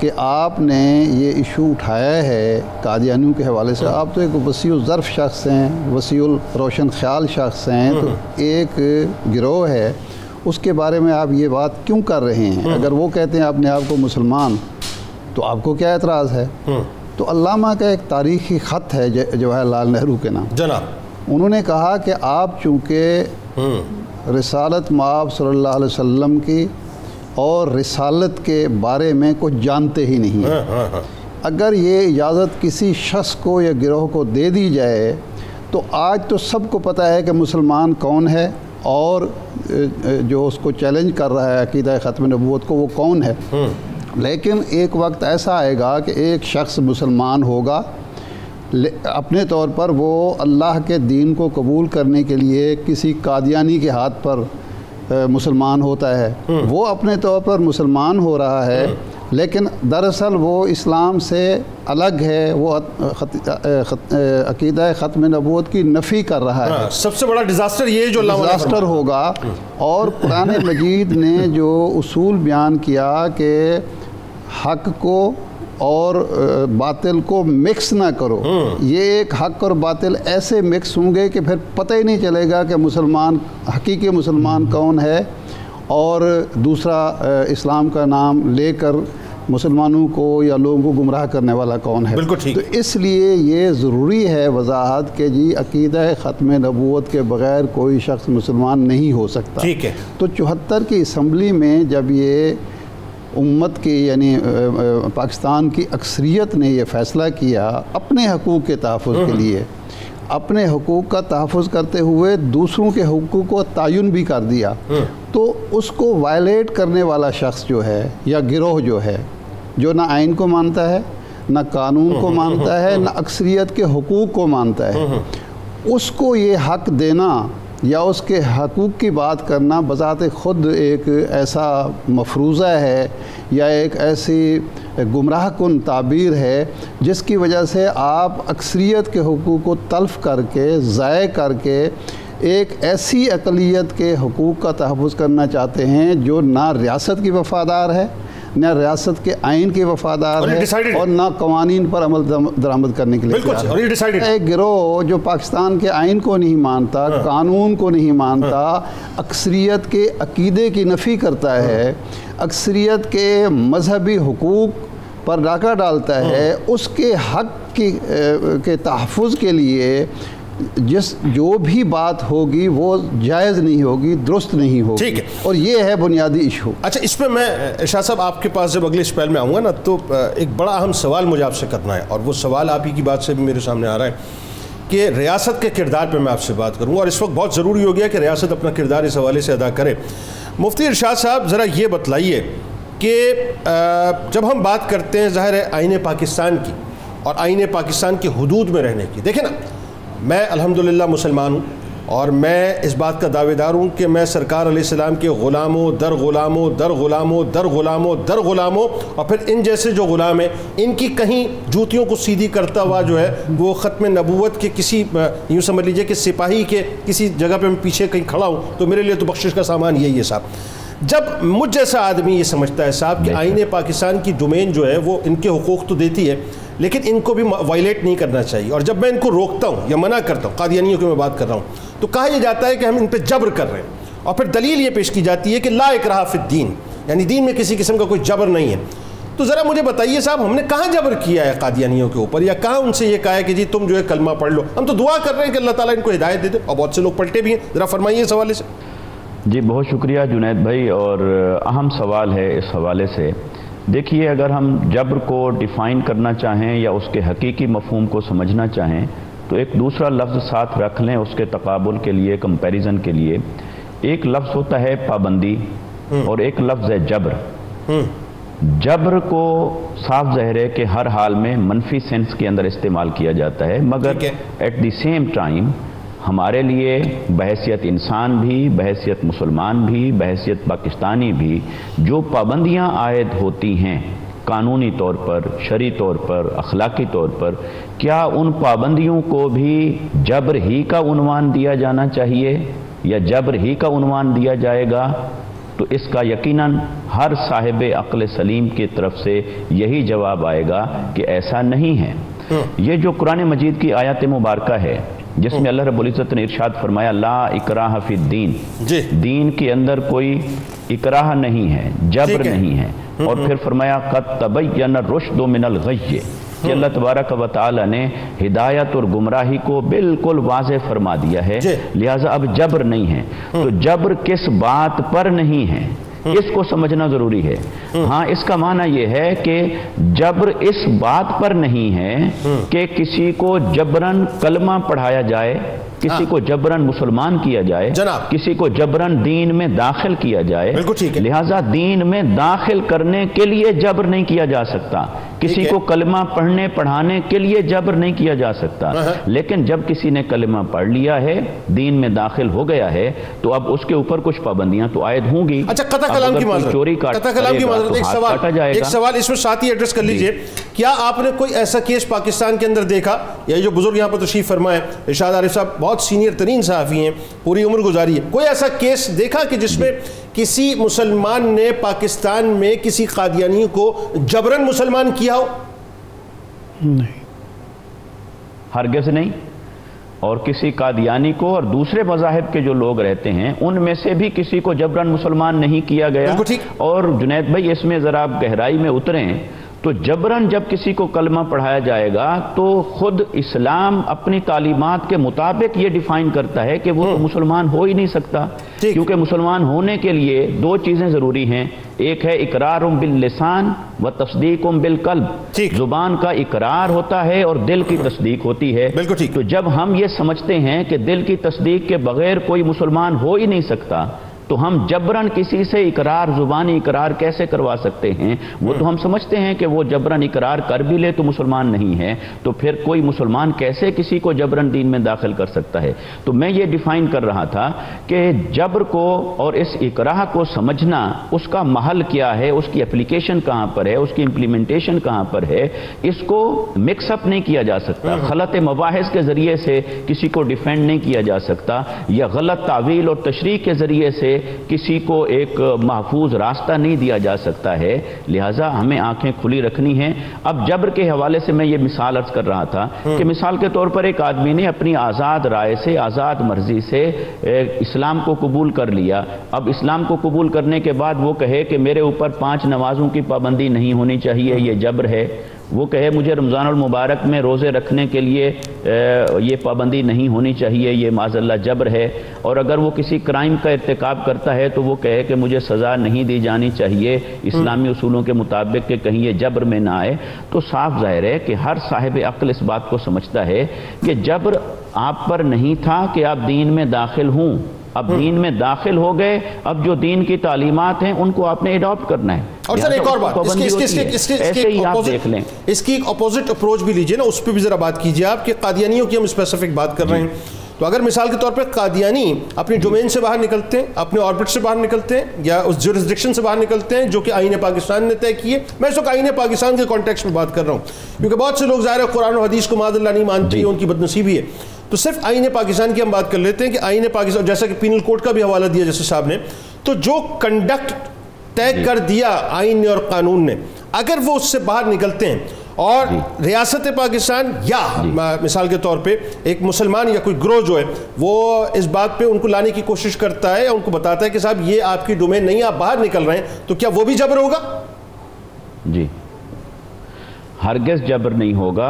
کہ آپ نے یہ ایشو اٹھایا ہے قادیانیوں کے حوالے سے، آپ تو ایک وسیع الظرف شخص ہیں، وسیع الروشن خیال شخص ہیں، تو ایک گروہ ہے اس کے بارے میں آپ یہ بات کیوں کر رہے ہیں؟ اگر وہ کہتے ہیں اپنے آپ کو مسلمان تو آپ کو کیا اعتراض ہے؟ تو علامہ کا ایک تاریخی خط ہے جواہر لال نہرو کے نام، جناب، انہوں نے کہا کہ آپ چونکہ رسالت مآب صلی اللہ علیہ وسلم کی اور رسالت کے بارے میں کچھ جانتے ہی نہیں ہیں، اگر یہ اجازت کسی شخص کو یا گروہ کو دے دی جائے تو آج تو سب کو پتہ ہے کہ مسلمان کون ہے اور جو اس کو چیلنج کر رہا ہے عقیدہ ختم نبوت کو وہ کون ہے، لیکن ایک وقت ایسا آئے گا کہ ایک شخص مسلمان ہوگا، اپنے طور پر وہ اللہ کے دین کو قبول کرنے کے لیے کسی قادیانی کے ہاتھ پر مسلمان ہوتا ہے، وہ اپنے طور پر مسلمان ہو رہا ہے، لیکن دراصل وہ اسلام سے الگ ہے، وہ عقیدہ ختم نبوت کی نفی کر رہا ہے۔ سب سے بڑا ڈیزاسٹر یہ جو ڈیزاسٹر ہوگا۔ اور قرآن مجید نے جو اصول بیان کیا کہ حق کو اور باطل کو مکس نہ کرو، یہ ایک حق اور باطل ایسے مکس ہوں گے کہ پھر پتہ ہی نہیں چلے گا کہ مسلمان، حقیقی مسلمان کون ہے اور دوسرا اسلام کا نام لے کر مسلمانوں کو یا لوگوں کو گمراہ کرنے والا کون ہے۔ تو اس لیے یہ ضروری ہے وضاحت کہ جی عقیدہ ختم نبوت کے بغیر کوئی شخص مسلمان نہیں ہو سکتا۔ تو 74 کی اسمبلی میں جب یہ امت کی یعنی پاکستان کی اکثریت نے یہ فیصلہ کیا اپنے حقوق کے تحفظ کے لیے، اپنے حقوق کا تحفظ کرتے ہوئے دوسروں کے حقوق کو تعین بھی کر دیا، تو اس کو وائلیٹ کرنے والا شخص جو ہے یا گروہ جو ہے، جو نہ آئین کو مانتا ہے، نہ قانون کو مانتا ہے، نہ اکثریت کے حقوق کو مانتا ہے، اس کو یہ حق دینا یا اس کے حقوق کی بات کرنا بذات خود ایک ایسا مفروضہ ہے یا ایک ایسی گمراہ کن تعبیر ہے جس کی وجہ سے آپ اکثریت کے حقوق کو تلف کر کے، ضائع کر کے ایک ایسی اقلیت کے حقوق کا تحفظ کرنا چاہتے ہیں جو نہ ریاست کی وفادار ہے، نہ ریاست کے آئین کے وفادار ہے اور نہ قوانین پر عمل درآمد کرنے کے لیے تیار ہے۔ ایک گروہ جو پاکستان کے آئین کو نہیں مانتا، قانون کو نہیں مانتا، اکثریت کے عقیدے کی نفی کرتا ہے، اکثریت کے مذہبی حقوق پر ڈاکہ ڈالتا ہے، اس کے حق کے تحفظ کے لیے جو بھی بات ہوگی وہ جائز نہیں ہوگی، درست نہیں ہوگی، اور یہ ہے بنیادی ایشو۔ اچھا، اس پہ میں ارشاد صاحب آپ کے پاس جب اگلے اسپیل میں آؤں گا نا تو ایک بڑا اہم سوال مجھے آپ سے کرنا ہے، اور وہ سوال آپ ہی کی بات سے بھی میرے سامنے آ رہا ہے کہ ریاست کے کردار پہ میں آپ سے بات کروں، اور اس وقت بہت ضروری ہو گیا کہ ریاست اپنا کردار اس حوالے سے ادا کرے۔ مفتی ارشاد صاحب ذرا یہ بتلائیے کہ جب ہم بات کرتے ہیں ظاہر ہے آئین پاکستان کی اور آئین پاکستان کی حدود میں رہنے کی، دیکھیں نا، میں الحمدللہ مسلمان ہوں اور میں اس بات کا دعوے دار ہوں کہ میں سرکار علیہ السلام کے غلاموں در غلاموں در غلاموں در غلاموں در غلاموں اور پھر ان جیسے جو غلام ہیں ان کی کہیں جوتیوں کو سیدھی کرتا ہوا جو ہے وہ ختم نبوت کے کسی یوں سمجھ لیجئے کہ سپاہی کے کسی جگہ پہ میں پیچھے کہیں کھڑا ہوں تو میرے لیے تو بخشش کا سامان یہی ہے صاحب۔ جب مجھ جیسا آدمی یہ سمجھتا ہے صاحب کہ آئین پاکستان کی ڈومین جو ہے وہ ان کے حقوق تو دیتی ہے لیکن ان کو بھی وائلیٹ نہیں کرنا چاہیے، اور جب میں ان کو روکتا ہوں یا منع کرتا ہوں، قادیانیوں کی میں بات کر رہا ہوں، تو کہا یہ جاتا ہے کہ ہم ان پہ جبر کر رہے ہیں، اور پھر دلیل یہ پیش کی جاتی ہے کہ لا اکراہ فی الدین، یعنی دین میں کسی قسم کا کوئی جبر نہیں ہے۔ تو ذرا مجھے بتائیے صاحب ہم نے کہاں جبر کیا ہے قادیانیوں کے اوپر، یا کہاں ان سے یہ کہا ہے کہ جی تم جو ہے کلمہ پڑھ لو؟ ہم تو دعا کر رہے ہیں کہ اللہ تعالیٰ ان کو ہدایت دے دے، اور بہت سے لوگ پلٹے بھی ہیں. ذرا فرمائیے اس حوالے سے. جی بہت شکریہ جنید بھائی، اور اہم سوال ہے اس حوالے سے. دیکھیے اگر ہم جبر کو ڈیفائن کرنا چاہیں یا اس کے حقیقی مفہوم کو سمجھنا چاہیں تو ایک دوسرا لفظ ساتھ رکھ لیں اس کے تقابل کے لیے، کمپیریزن کے لیے. ایک لفظ ہوتا ہے پابندی اور ایک لفظ ہے جبر. جبر کو صاف ظاہر ہے کہ ہر حال میں منفی سینس کے اندر استعمال کیا جاتا ہے، مگر ایٹ دی سیم ٹائم ہمارے لیے بحیثیت انسان بھی، بحیثیت مسلمان بھی، بحیثیت پاکستانی بھی جو پابندیاں عائد ہوتی ہیں قانونی طور پر، شرعی طور پر، اخلاقی طور پر، کیا ان پابندیوں کو بھی جبر ہی کا عنوان دیا جانا چاہیے یا جبر ہی کا عنوان دیا جائے گا؟ تو اس کا یقیناً ہر صاحب عقل سلیم کی طرف سے یہی جواب آئے گا کہ ایسا نہیں ہے. یہ جو قرآن مجید کی آیات مبارکہ ہے جس میں اللہ رب العزت نے ارشاد فرمایا لا اکراہ فی الدین، دین کے اندر کوئی اکراہ نہیں ہے، جبر نہیں ہے. اور پھر فرمایا قد تبین الرشد من الغی، کہ اللہ تبارک و تعالی نے ہدایت اور گمراہی کو بالکل واضح فرما دیا ہے، لہٰذا اب جبر نہیں ہے. تو جبر کس بات پر نہیں ہے اس کو سمجھنا ضروری ہے. ہاں اس کا معنی یہ ہے کہ جبر اس بات پر نہیں ہے کہ کسی کو جبرن کلمہ پڑھایا جائے، کسی کو جبرن مسلمان کیا جائے، کسی کو جبرن دین میں داخل کیا جائے. لہٰذا دین میں داخل کرنے کے لیے جبر نہیں کیا جا سکتا، کسی کو کلمہ پڑھنے پڑھانے کے لیے جبر نہیں کیا جا سکتا. لیکن جب کسی نے کلمہ پڑھ لیا ہے، دین میں داخل ہو گیا ہے، تو اب اس کے اوپر کچھ پابندیاں تو عائد ہوں گی. اچھا قطع کلام کی معذرت، ایک سوال اس میں ساتھ ہی ایڈریس کر لیجئے. کیا آپ نے کوئی ایسا کیس پاکستان کے اندر دیکھا، یا جو بزرگ یہاں پر تشریف فرمائے ارشاد عارف صاحب بہت سینئر ترین صحافی ہیں، پوری عمر گزاری ہے، کوئی ایسا کیس دیکھا کہ جس میں کسی مسلمان نے پاکستان میں کسی قادیانی کو جبرن مسلمان کیا ہو؟ نہیں، ہرگز نہیں. اور کسی قادیانی کو اور دوسرے مذاہب کے جو لوگ رہتے ہیں ان میں سے بھی کسی کو جبرن مسلمان نہیں کیا گیا. اور جنید بھائی اس میں ذرا آپ گہرائی میں اتریں تو جبرن جب کسی کو کلمہ پڑھایا جائے گا تو خود اسلام اپنی تعلیمات کے مطابق یہ ڈیفائن کرتا ہے کہ وہ تو مسلمان ہو ہی نہیں سکتا، کیونکہ مسلمان ہونے کے لیے دو چیزیں ضروری ہیں. ایک ہے اقرار باللسان و تصدیق بالقلب، زبان کا اقرار ہوتا ہے اور دل کی تصدیق ہوتی ہے. تو جب ہم یہ سمجھتے ہیں کہ دل کی تصدیق کے بغیر کوئی مسلمان ہو ہی نہیں سکتا تو ہم جبرن کسی سے اقرار، زبانی اقرار کیسے کروا سکتے ہیں؟ وہ تو ہم سمجھتے ہیں کہ وہ جبرن اقرار کر بھی لے تو مسلمان نہیں ہے، تو پھر کوئی مسلمان کیسے کسی کو جبرن دین میں داخل کر سکتا ہے؟ تو میں یہ ڈیفائن کر رہا تھا کہ جبر کو اور اس اکراہ کو سمجھنا، اس کا محل کیا ہے، اس کی اپلیکیشن کہاں پر ہے، اس کی امپلیمنٹیشن کہاں پر ہے، اس کو مکس اپ نہیں کیا جا سکتا. غلط مباحث کے ذریعے سے کسی کو ڈیفینڈ نہیں کیا جا سکتا، یا غلط تعویل اور تشریح کے ذریعے سے کسی کو ایک محفوظ راستہ نہیں دیا جا سکتا ہے. لہٰذا ہمیں آنکھیں کھلی رکھنی ہیں. اب جبر کے حوالے سے میں یہ مثال عرض کر رہا تھا کہ مثال کے طور پر ایک آدمی نے اپنی آزاد رائے سے، آزاد مرضی سے اسلام کو قبول کر لیا. اب اسلام کو قبول کرنے کے بعد وہ کہے کہ میرے اوپر 5 نمازوں کی پابندی نہیں ہونی چاہیے، یہ جبر ہے. وہ کہے مجھے رمضان المبارک میں روزے رکھنے کے لیے یہ پابندی نہیں ہونی چاہیے، یہ معاذ اللہ جبر ہے. اور اگر وہ کسی کرائم کا ارتکاب کرتا ہے تو وہ کہے کہ مجھے سزا نہیں دی جانی چاہیے اسلامی اصولوں کے مطابق، کہ کہیں یہ جبر میں نہ آئے. تو صاف ظاہر ہے کہ ہر صاحب عقل اس بات کو سمجھتا ہے کہ جبر آپ پر نہیں تھا کہ آپ دین میں داخل ہوں. اب دین میں داخل ہو گئے، اب جو دین کی تعلیمات ہیں ان کو آپ نے اڈاپٹ کرنا ہے. اور سر ایک اور بات، اس کی ایک اپوزٹ اپروچ بھی لیجئے نا، اس پہ بھی ذرا بات کیجئے آپ کہ قادیانیوں کی ہم اسپیسیفک بات کر رہے ہیں. تو اگر مثال کے طور پہ قادیانی اپنی ڈومین سے باہر نکلتے ہیں، اپنے آربٹ سے باہر نکلتے ہیں، یا اس جورسڈکشن سے باہر نکلتے ہیں جو کہ آئین پاکستان نے طے کیے. میں اس وقت آئین پاکستان کے کانٹیکسٹ میں بات کر رہا ہوں کیونکہ بہت سے لوگ ظاہر ہے قرآن و حدیث کو معاذ اللہ نہیں مانتے، ان کی بدنصیبی ہے. تو صرف آئین پاکستان کی ہم بات کر لیتے ہیں کہ آئین پاکستان، جیسا کہ پینل کوڈ کا بھی حوالہ دیا جیسے صاحب نے، تو جو کنڈکٹ طے کر دیا آئین نے اور قانون نے، اگر وہ اس سے باہر نکلتے ہیں اور ریاست پاکستان یا مثال کے طور پہ ایک مسلمان یا کوئی گروہ جو ہے وہ اس بات پہ ان کو لانے کی کوشش کرتا ہے یا ان کو بتاتا ہے کہ صاحب یہ آپ کی ڈومین نہیں، آپ باہر نکل رہے ہیں، تو کیا وہ بھی جبر ہوگا؟ جی ہرگز جبر نہیں ہوگا.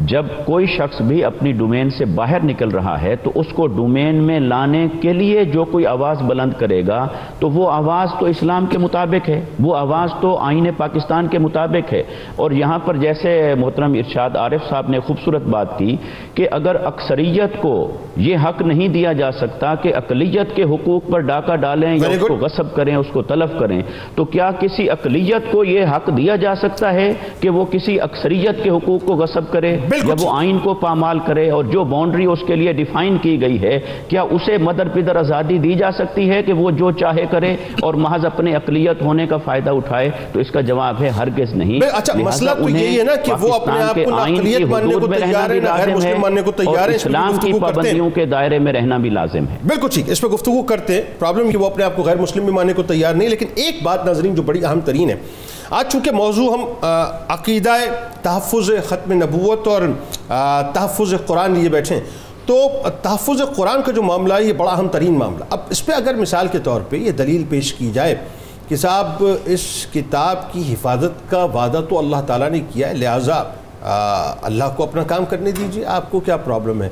جب کوئی شخص بھی اپنی ڈومین سے باہر نکل رہا ہے تو اس کو ڈومین میں لانے کے لیے جو کوئی آواز بلند کرے گا تو وہ آواز تو اسلام کے مطابق ہے, وہ آواز تو آئین پاکستان کے مطابق ہے. اور یہاں پر جیسے محترم ارشاد عارف صاحب نے خوبصورت بات کی کہ اگر اکثریت کو یہ حق نہیں دیا جا سکتا کہ اقلیت کے حقوق پر ڈاکہ ڈالیں یا اس کو غصب کریں, اس کو تلف کریں, تو کیا کسی اقلیت کو یہ حق دیا جا سکتا ہے کہ وہ کسی اکثریت کے حقوق کو غصب کرے یا وہ آئین کو پامال کرے؟ اور جو باؤنڈری اس کے لیے ڈیفائن کی گئی ہے, کیا اسے مدر پدر آزادی دی جا سکتی ہے کہ وہ جو چاہے کرے اور محض اپنے اقلیت ہونے کا فائدہ اٹھائے؟ تو اس کا جواب ہے ہرگز نہیں. اچھا مسئلہ تو یہی ہے نا کہ وہ اپنے آپ کو اقلیت ماننے کو تیار ہے, غیر مسلم ماننے کو تیار ہے, اسلام کی پابندیوں کے دائرے میں رہنا بھی لازم ہے. بالکل ٹھیک, اس پہ گفتگو کرتے ہیں. پرابلم کہ وہ اپنے آپ کو غیر مسلم بھی ماننے کو تیار نہیں. لیکن ایک بات ناظرین جو بڑی اہم ترین ہے, آج چونکہ موضوع ہم عقیدہ تحفظ ختم نبوت اور تحفظ قرآن لیے بیٹھے ہیں, تو تحفظ قرآن کا جو معاملہ ہے یہ بڑا اہم ترین معاملہ. اب اس پہ اگر مثال کے طور پہ یہ دلیل پیش کی جائے کہ صاحب اس کتاب کی حفاظت کا وعدہ تو اللہ تعالیٰ نے کیا ہے, لہٰذا اللہ کو اپنا کام کرنے دیجیے, آپ کو کیا پرابلم ہے؟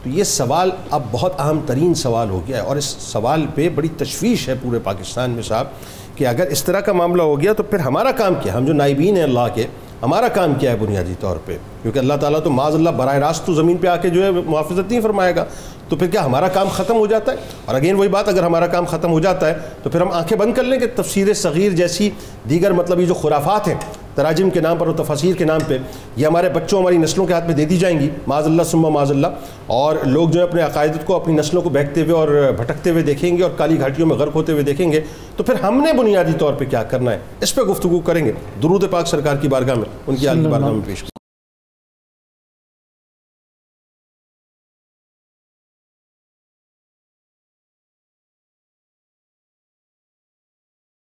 تو یہ سوال اب بہت اہم ترین سوال ہو گیا ہے, اور اس سوال پہ بڑی تشویش ہے پورے پاکستان میں صاحب کہ اگر اس طرح کا معاملہ ہو گیا تو پھر ہمارا کام کیا ہے؟ ہم جو نائبین ہیں اللہ کے, ہمارا کام کیا ہے بنیادی طور پہ؟ کیونکہ اللہ تعالیٰ تو معاذ اللہ براہ راست تو زمین پہ آ کے جو ہے محافظت نہیں فرمائے گا, تو پھر کیا ہمارا کام ختم ہو جاتا ہے؟ اور اگین وہی بات, اگر ہمارا کام ختم ہو جاتا ہے تو پھر ہم آنکھیں بند کر لیں کہ تفسیر صغیر جیسی دیگر مطلب یہ جو خرافات ہیں تراجم کے نام پر اور تفاسیر کے نام پہ, یہ ہمارے بچوں ہماری نسلوں کے ہاتھ میں دے دی جائیں گی معاذ اللہ ثم معاذ اللہ, اور لوگ جو ہے اپنے عقائد کو اپنی نسلوں کو بہکتے ہوئے اور بھٹکتے ہوئے دیکھیں گے اور کالی گھاٹیوں میں غرق ہوتے ہوئے دیکھیں گے. تو پھر ہم نے بنیادی طور پہ کیا کرنا ہے, اس پہ گفتگو کریں گے. درود پاک سرکار کی بارگاہ میں, ان کی عالی بارگاہ میں پیش کریں.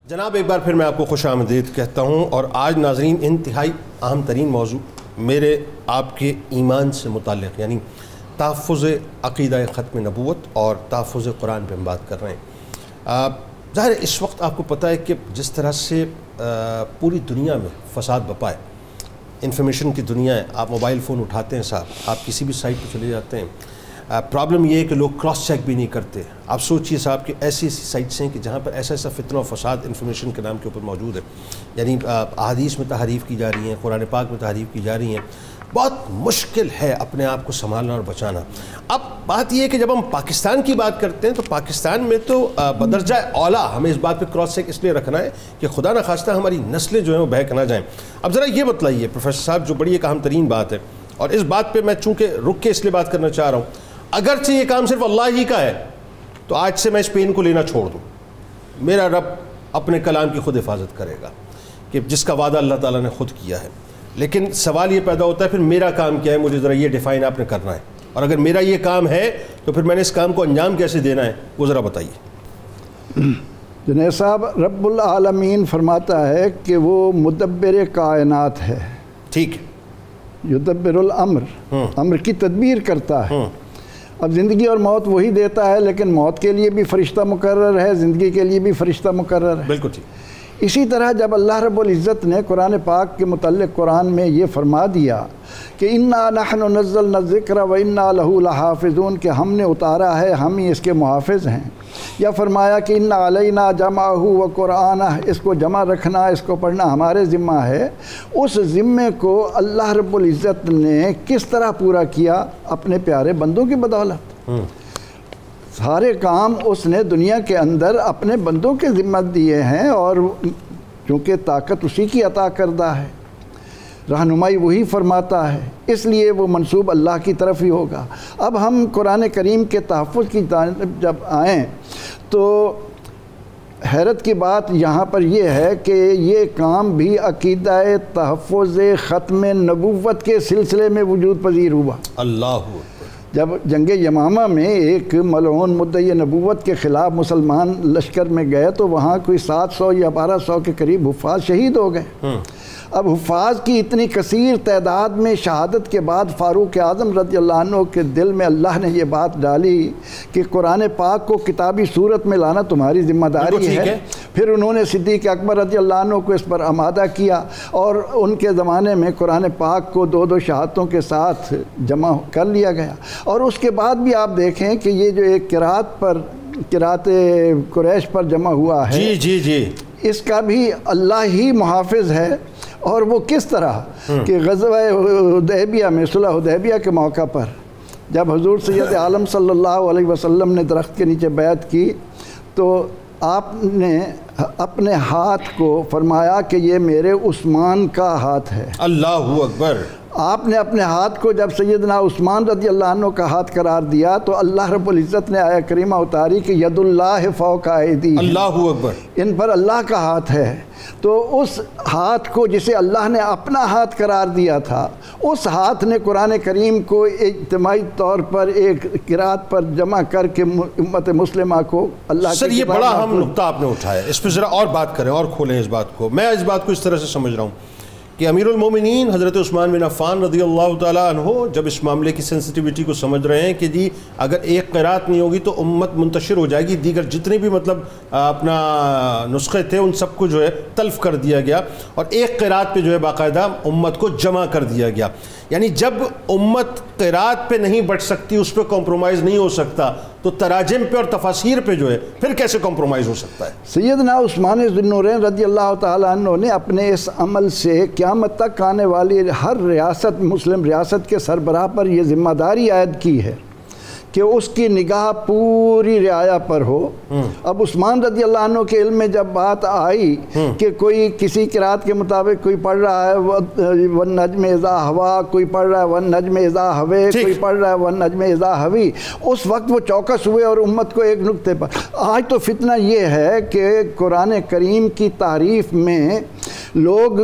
جناب ایک بار پھر میں آپ کو خوش آمدید کہتا ہوں, اور آج ناظرین انتہائی اہم ترین موضوع میرے آپ کے ایمان سے متعلق, یعنی تحفظ عقیدہ ختم نبوت اور تحفظ قرآن پہ ہم بات کر رہے ہیں. ظاہر اس وقت آپ کو پتہ ہے کہ جس طرح سے پوری دنیا میں فساد بپا ہے, انفارمیشن کی دنیا ہے, آپ موبائل فون اٹھاتے ہیں صاحب, آپ کسی بھی سائٹ پہ چلے جاتے ہیں, پرابلم یہ ہے کہ لوگ کراس چیک بھی نہیں کرتے. آپ سوچئے صاحب کہ ایسی ایسی سائٹس ہیں کہ جہاں پر ایسا فتنہ و فساد انفارمیشن کے نام کے اوپر موجود ہے, یعنی احادیث میں تحریف کی جا رہی ہیں, قرآن پاک میں تحریف کی جا رہی ہیں. بہت مشکل ہے اپنے آپ کو سنبھالنا اور بچانا. اب بات یہ ہے کہ جب ہم پاکستان کی بات کرتے ہیں تو پاکستان میں تو بدرجہ اولا ہمیں اس بات پہ کراس چیک اس لیے رکھنا ہے کہ خدا نخواستہ ہماری نسلیں جو ہیں وہ بہک نہ جائیں. اب ذرا یہ بتلائیے پروفیسر صاحب, جو بڑی ایک اہم ترین بات ہے, اور اس بات پہ میں چونکہ رک کے اس لیے بات کرنا چاہ رہا ہوں, اگرچہ یہ کام صرف اللہ ہی کا ہے تو آج سے میں اس پین کو لینا چھوڑ دوں, میرا رب اپنے کلام کی خود حفاظت کرے گا کہ جس کا وعدہ اللہ تعالیٰ نے خود کیا ہے. لیکن سوال یہ پیدا ہوتا ہے پھر میرا کام کیا ہے, مجھے ذرا یہ ڈیفائن آپ نے کرنا ہے, اور اگر میرا یہ کام ہے تو پھر میں نے اس کام کو انجام کیسے دینا ہے, وہ ذرا بتائیے. جنید صاحب, رب العالمین فرماتا ہے کہ وہ مدبر کائنات ہے. ٹھیک, یدبر الامر, امر کی تدبیر کرتا ہے. اب زندگی اور موت وہی دیتا ہے, لیکن موت کے لیے بھی فرشتہ مقرر ہے, زندگی کے لیے بھی فرشتہ مقرر ہے. بالکل ٹھیک. اسی طرح جب اللہ رب العزت نے قرآن پاک کے متعلق قرآن میں یہ فرما دیا کہ انا نحن نزلنا الذکر و انا لہ لحافظون, کہ ہم نے اتارا ہے, ہم ہی اس کے محافظ ہیں, یا فرمایا کہ انا علینا جمعہ و قرآنہ, اس کو جمع رکھنا, اس کو پڑھنا ہمارے ذمہ ہے. اس ذمے کو اللہ رب العزت نے کس طرح پورا کیا؟ اپنے پیارے بندوں کی بدولت. سارے کام اس نے دنیا کے اندر اپنے بندوں کے ذمہ دیے ہیں, اور چونکہ طاقت اسی کی عطا کردہ ہے, رہنمائی وہی فرماتا ہے, اس لیے وہ منسوب اللہ کی طرف ہی ہوگا. اب ہم قرآن کریم کے تحفظ کی جانب جب آئیں تو حیرت کی بات یہاں پر یہ ہے کہ یہ کام بھی عقیدہ تحفظ ختم نبوت کے سلسلے میں وجود پذیر ہوا. اللہ جب جنگ یمامہ میں ایک ملعون مدعی نبوت کے خلاف مسلمان لشکر میں گئے تو وہاں کوئی 700 یا 1200 کے قریب حفاظ شہید ہو گئے۔ اب حفاظ کی اتنی کثیر تعداد میں شہادت کے بعد فاروق اعظم رضی اللہ عنہ کے دل میں اللہ نے یہ بات ڈالی کہ قرآن پاک کو کتابی صورت میں لانا تمہاری ذمہ داری ہے۔ پھر انہوں نے صدیق اکبر رضی اللہ عنہ کو اس پر آمادہ کیا اور ان کے زمانے میں قرآن پاک کو 2 شہادتوں کے ساتھ جمع کر لیا گیا۔ اور اس کے بعد بھی آپ دیکھیں کہ یہ جو ایک قرات قریش پر جمع ہوا ہے، جی اس کا بھی اللہ ہی محافظ ہے۔ اور وہ کس طرح کہ غزوہ حدیبیہ میں، صلح حدیبیہ کے موقع پر جب حضور سید عالم صلی اللہ علیہ وسلم نے درخت کے نیچے بیعت کی تو آپ نے اپنے ہاتھ کو فرمایا کہ یہ میرے عثمان کا ہاتھ ہے۔ اللہ اکبر۔ آپ نے اپنے ہاتھ کو جب سیدنا عثمان رضی اللہ عنہ کا ہاتھ قرار دیا تو اللہ رب العزت نے آیہ کریمہ اتاری کہ ید اللہ فوق ایدیہم، اللہ اکبر، ان پر اللہ کا ہاتھ ہے۔ تو اس ہاتھ کو جسے اللہ نے اپنا ہاتھ قرار دیا تھا، اس ہاتھ نے قرآن کریم کو اجتماعی طور پر ایک قرات پر جمع کر کے امت مسلمہ کو اللہ سر یہ بڑا اہم نقطہ آپ نے اٹھایا، اس پہ ذرا اور بات کریں اور کھولیں اس بات کو۔ میں اس بات کو اس طرح سے سمجھ رہا ہوں کہ امیر المومنین حضرت عثمان بن عفان رضی اللہ تعالیٰ عنہ جب اس معاملے کی سینسٹیوٹی کو سمجھ رہے ہیں کہ جی اگر ایک قرات نہیں ہوگی تو امت منتشر ہو جائے گی، دیگر جتنے بھی مطلب اپنا نسخے تھے ان سب کو جو ہے تلف کر دیا گیا اور ایک قرات پہ جو ہے باقاعدہ امت کو جمع کر دیا گیا۔ یعنی جب امت قرات پہ نہیں بٹ سکتی، اس پہ کمپرومائز نہیں ہو سکتا، تو تراجم پہ اور تفاسیر پہ جو ہے پھر کیسے کمپرومائز ہو سکتا ہے؟ سیدنا عثمان ذو النورین رضی اللہ تعالیٰ عنہ نے اپنے اس عمل سے قیامت تک آنے والی ہر ریاست، مسلم ریاست کے سربراہ پر یہ ذمہ داری عائد کی ہے کہ اس کی نگاہ پوری رعایا پر ہو۔ اب عثمان رضی اللہ عنہ کے علم میں جب بات آئی کہ کوئی کسی قرات کے مطابق کوئی پڑھ رہا ہے وَالنَّجْمِ اِذَا ہَوَا، کوئی پڑھ رہا ہے وَالنَّجْمِ اِذَا ہَوَا، کوئی پڑھ رہا ہے وَالنَّجْمِ اِذَا ہَوِی، اس وقت وہ چوکس ہوئے اور امت کو ایک نقطے پر۔ آج تو فتنہ یہ ہے کہ قرآن کریم کی تعریف میں لوگ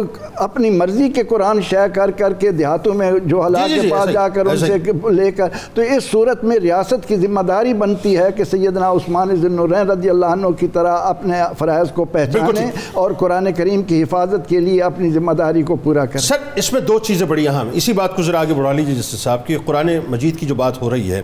اپنی مرضی کے قرآن شائع کر کے دیہاتوں میں جو حالات کے پاس جا کر ان سے لے کر، تو اس صورت میں ریاست کی ذمہ داری بنتی ہے کہ سیدنا عثمان ذو النورین رضی اللہ عنہ کی طرح اپنے فرائض کو پہچانیں اور قرآن کریم کی حفاظت کے لیے اپنی ذمہ داری کو پورا کریں۔ سر اس میں 2 چیزیں بڑی اہم ہیں، اسی بات کو ذرا آگے بڑھا لیجیے جسٹس صاحب کہ قرآن مجید کی جو بات ہو رہی ہے،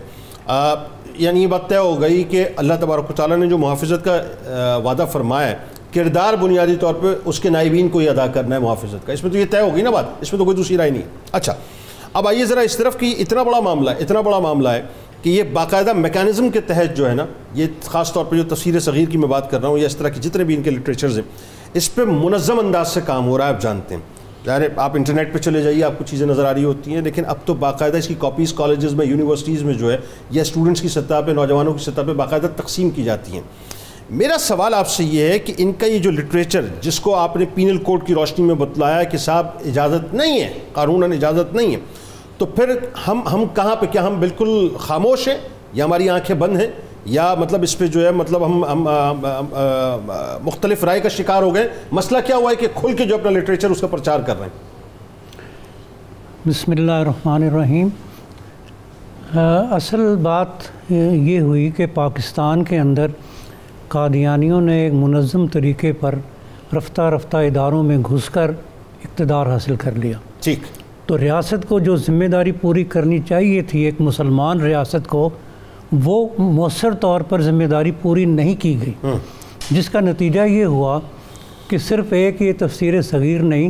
یعنی یہ بات طے ہو گئی کہ اللہ تبارک و تعالیٰ نے جو محافظت کا وعدہ فرمایا ہے، کردار بنیادی طور پہ اس کے نائبین کو ہی ادا کرنا ہے محافظت کا، اس میں تو یہ طے ہو گئی نا بات، اس میں تو کوئی دوسری رائے نہیں ہے۔ اچھا اب آئیے ذرا اس طرف کی اتنا بڑا معاملہ ہے کہ یہ باقاعدہ میکانزم کے تحت جو ہے نا، یہ خاص طور پہ جو تفسیر صغیر کی میں بات کر رہا ہوں یا اس طرح کی جتنے بھی ان کے لٹریچرز ہیں، اس پہ منظم انداز سے کام ہو رہا ہے۔ آپ جانتے ہیں ظاہر آپ انٹرنیٹ پہ چلے جائیے، آپ کو چیزیں نظر آ رہی ہوتی ہیں، لیکن اب تو باقاعدہ اس کی کاپیز کالجز میں، یونیورسٹیز میں جو ہے یا اسٹوڈنٹس کی سطح پہ، نوجوانوں کی سطح پہ باقاعدہ تقسیم کی جاتی ہیں۔ میرا سوال آپ سے یہ ہے کہ ان کا یہ جو لٹریچر جس کو آپ نے پینل کوڈ کی روشنی میں بتلایا کہ صاحب اجازت نہیں ہے، قانوناً اجازت نہیں ہے، تو پھر ہم کہاں پہ، کیا ہم بالکل خاموش ہیں یا ہماری آنکھیں بند ہیں، یا مطلب اس پہ جو ہے مطلب ہم مختلف رائے کا شکار ہو گئے؟ مسئلہ کیا ہوا ہے کہ کھل کے جو اپنا لٹریچر اس کا پرچار کر رہے ہیں؟ بسم اللہ الرحمن الرحیم۔ اصل بات یہ ہوئی کہ پاکستان کے اندر قادیانیوں نے ایک منظم طریقے پر رفتہ رفتہ اداروں میں گھس کر اقتدار حاصل کر لیا۔ ٹھیک، تو ریاست کو جو ذمہ داری پوری کرنی چاہیے تھی ایک مسلمان ریاست کو، وہ مؤثر طور پر ذمہ داری پوری نہیں کی گئی، جس کا نتیجہ یہ ہوا کہ صرف ایک یہ تفسیر صغیر نہیں،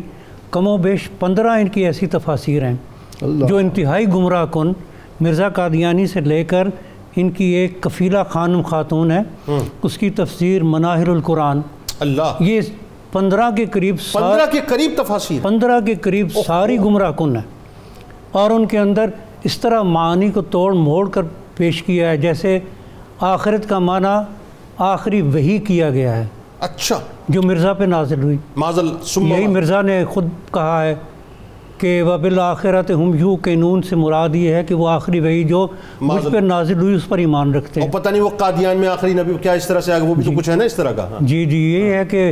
کم و بیش 15 ان کی ایسی تفاسیر ہیں جو انتہائی گمراہ کن، مرزا قادیانی سے لے کر ان کی ایک کفیلہ خانم خاتون ہے، اس کی تفسیر مناہر القرآن، اللہ، یہ 15 کے قریب 15 کے قریب تفاسیر، 15 کے قریب ساری گمراہ کن ہیں، اور ان کے اندر اس طرح معانی کو توڑ موڑ کر پیش کیا ہے جیسے آخرت کا معنی آخری وحی کیا گیا ہے۔ اچھا، جو مرزا پہ نازل ہوئی، یہی مرزا نے خود کہا ہے کہ وَبِالْآخِرَةِ هُمْ يُوقِنُونَ سے مراد یہ ہے کہ وہ آخری وحی جو مجھ پر نازل ہوئی اس پر ایمان رکھتے ہیں۔ اور پتہ نہیں وہ قادیان میں آخری نبی کیا اس طرح سے آگے، وہ بھی تو کچھ ہے نا اس طرح کا۔ جی یہ ہے کہ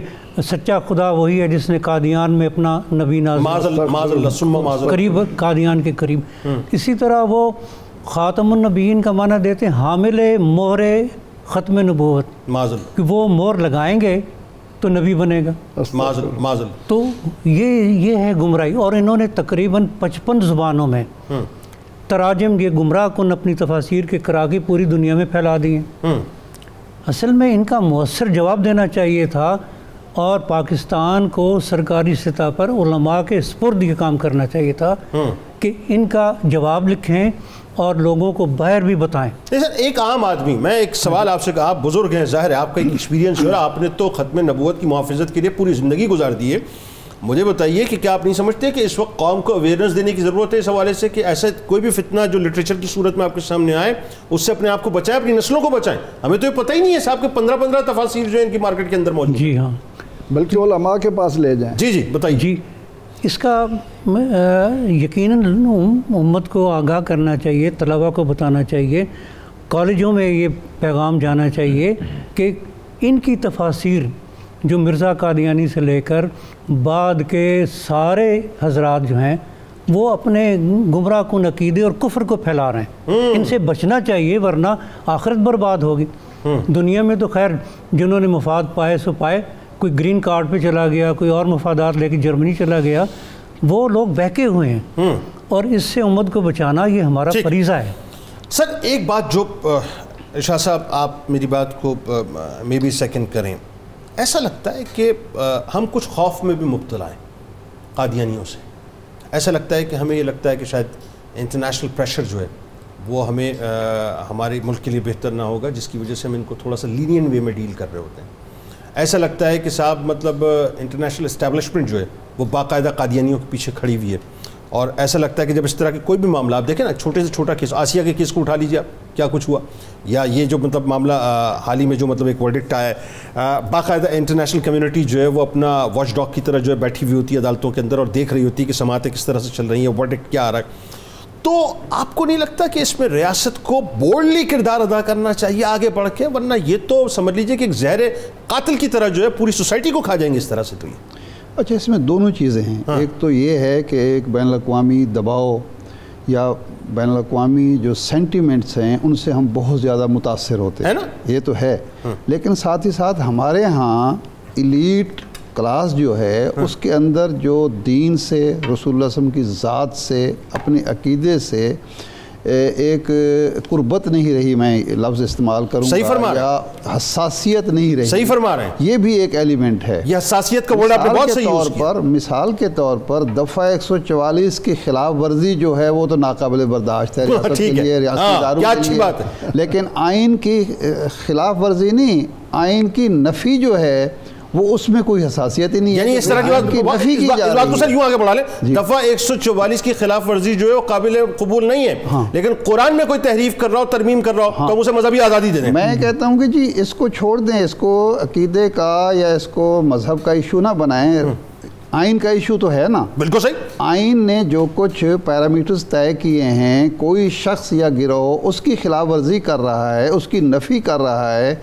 سچا خدا وہی ہے جس نے قادیان میں اپنا نبی نازل، قریب قادیان کے قریب۔ اسی طرح وہ خاتم النبیین کا معنی دیتے ہیں حامل مہر ختم نبوت، معذل کہ وہ مہر لگائیں گے تو نبی بنے گا، معذل تو یہ ہے گمراہی. اور انہوں نے تقریباً 55 زبانوں میں تراجم یہ گمراہ کن اپنی تفاسیر کے کرا کے پوری دنیا میں پھیلا دی ہیں. اصل میں ان کا مؤثر جواب دینا چاہیے تھا اور پاکستان کو سرکاری سطح پر علماء کے سپرد یہ کام کرنا چاہیے تھا کہ ان کا جواب لکھیں اور لوگوں کو باہر بھی بتائیں. سر ایک عام آدمی، میں ایک سوال آپ سے، آپ بزرگ ہیں، ظاہر ہے آپ کا ایک ایکسپیرینس ہے، آپ نے تو ختم نبوت کی محافظت کے لیے پوری زندگی گزار دی ہے. مجھے بتائیے کہ کیا آپ نہیں سمجھتے کہ اس وقت قوم کو اویئرنس دینے کی ضرورت ہے اس حوالے سے کہ ایسا کوئی بھی فتنہ جو لٹریچر کی صورت میں آپ کے سامنے آئے اس سے اپنے آپ کو بچائیں، اپنی نسلوں کو بچائیں؟ ہمیں تو یہ پتہ ہی نہیں ہے صاحب کہ 15 تفاسیر جو ہیں ان کی مارکیٹ کے اندر موجود. جی ہاں، بلکہ علماء کے پاس لے جائیں. جی بتائیے. جی اس کا یقیناً امت کو آگاہ کرنا چاہیے، طلباء کو بتانا چاہیے، کالجوں میں یہ پیغام جانا چاہیے کہ ان کی تفاسیر جو مرزا قادیانی سے لے کر بعد کے سارے حضرات جو ہیں وہ اپنے گمراہ کن عقیدے اور کفر کو پھیلا رہے ہیں، ان سے بچنا چاہیے ورنہ آخرت برباد ہوگی. دنیا میں تو خیر جنہوں نے مفاد پائے سو پائے، کوئی گرین کارڈ پہ چلا گیا، کوئی اور مفادات لے کے جرمنی چلا گیا، وہ لوگ بہکے ہوئے ہیں اور اس سے امت کو بچانا یہ ہمارا فریضہ ہے. سر ایک بات جو شاہ صاحب آپ میری بات کو میں بھی سیکنڈ کریں، ایسا لگتا ہے کہ ہم کچھ خوف میں بھی مبتلا ہیں قادیانیوں سے. ایسا لگتا ہے کہ ہمیں یہ لگتا ہے کہ شاید انٹرنیشنل پریشر جو ہے وہ ہمیں ہمارے ملک کے لیے بہتر نہ ہوگا، جس کی وجہ سے ہم ان کو تھوڑا سا لینین وے میں ڈیل کر رہے ہوتے ہیں. ایسا لگتا ہے کہ صاحب مطلب انٹرنیشنل اسٹیبلشمنٹ جو ہے وہ باقاعدہ قادیانیوں کے پیچھے کھڑی ہوئی ہے. اور ایسا لگتا ہے کہ جب اس طرح کے کوئی بھی معاملہ آپ دیکھیں نا، چھوٹے سے چھوٹا کیس، آسیہ کے کیس کو اٹھا لیجیے آپ، کیا کچھ ہوا، یا یہ جو مطلب معاملہ حال ہی میں جو مطلب ایک ورڈکٹ آیا ہے، باقاعدہ انٹرنیشنل کمیونٹی جو ہے وہ اپنا واچ ڈاگ کی طرح جو ہے بیٹھی ہوئی ہوتی ہے عدالتوں کے اندر اور دیکھ رہی ہوتی ہے کہ سماعتیں کس طرح سے چل رہی ہیں، ورڈکٹ کیا آ رہا ہے. تو آپ کو نہیں لگتا کہ اس میں ریاست کو بولڈلی کردار ادا کرنا چاہیے آگے بڑھ کے، ورنہ یہ تو سمجھ لیجئے کہ ایک زہر قاتل کی طرح جو ہے پوری سوسائٹی کو کھا جائیں گے اس طرح سے؟ تو یہ اچھا، اس میں دونوں چیزیں ہیں. ایک تو یہ ہے کہ ایک بین الاقوامی دباؤ یا بین الاقوامی جو سینٹیمنٹس ہیں ان سے ہم بہت زیادہ متاثر ہوتے ہیں، یہ تو ہے. لیکن ساتھ ہی ساتھ ہمارے ہاں ایلیٹ کلاس جو ہے اس کے اندر جو دین سے، رسول اللہ صلی اللہ علیہ وسلم کی ذات سے، اپنے عقیدے سے ایک قربت نہیں رہی، میں لفظ استعمال کروں گا، یا حساسیت نہیں رہی. صحیح فرما رہے ہیں. یہ بھی ایک ایلیمنٹ ہے. یہ حساسیت کا ورڈ آپ نے بہت صحیح یوز کیا. مثال کے طور پر دفعہ 144 کی خلاف ورزی جو ہے وہ تو ناقابل برداشت ہے ریاست کے لیے، ریاستی اداروں کے لیے، لیکن آئین کی خلاف ورزی نہیں، آئین کی نفی جو ہے وہ اس میں کوئی حساسیت ہی نہیں ہے. یعنی اس طرح کی بات کو سر یوں آگے بڑھا لیں، دفعہ 144 کی خلاف ورزی جو ہے وہ قابل قبول نہیں ہے، لیکن قرآن میں کوئی تحریف کر رہا ہو، ترمیم کر رہا ہو تو اسے مذہبی آزادی دے دیں. میں کہتا ہوں کہ جی اس کو چھوڑ دیں، اس کو عقیدے کا یا اس کو مذہب کا ایشو نہ بنائیں، آئین کا ایشو تو ہے نا. بالکل صحیح. آئین نے جو کچھ پیرامیٹرز طے کیے ہیں، کوئی شخص یا گروہ اس کی خلاف ورزی کر رہا ہے، اس کی نفی کر رہا ہے،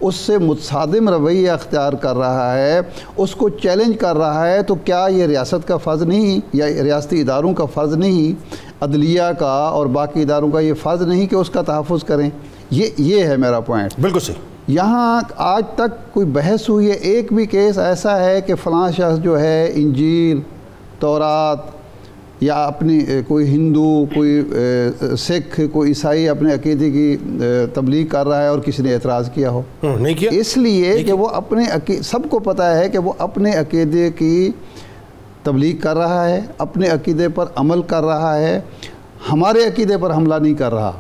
اس سے متصادم رویہ اختیار کر رہا ہے، اس کو چیلنج کر رہا ہے، تو کیا یہ ریاست کا فرض نہیں یا ریاستی اداروں کا فرض نہیں، عدلیہ کا اور باقی اداروں کا یہ فرض نہیں کہ اس کا تحفظ کریں؟ یہ ہے میرا پوائنٹ. بالکل صحیح. یہاں آج تک کوئی بحث ہوئی ہے، ایک بھی کیس ایسا ہے کہ فلاں شخص جو ہے انجیل، تورات یا اپنی کوئی ہندو، کوئی سکھ، کوئی عیسائی اپنے عقیدے کی تبلیغ کر رہا ہے اور کسی نے اعتراض کیا ہو؟ نہیں کیا. اس لیے کہ وہ اپنے سب کو پتہ ہے کہ وہ اپنے عقیدے کی تبلیغ کر رہا ہے، اپنے عقیدے پر عمل کر رہا ہے، ہمارے عقیدے پر حملہ نہیں کر رہا.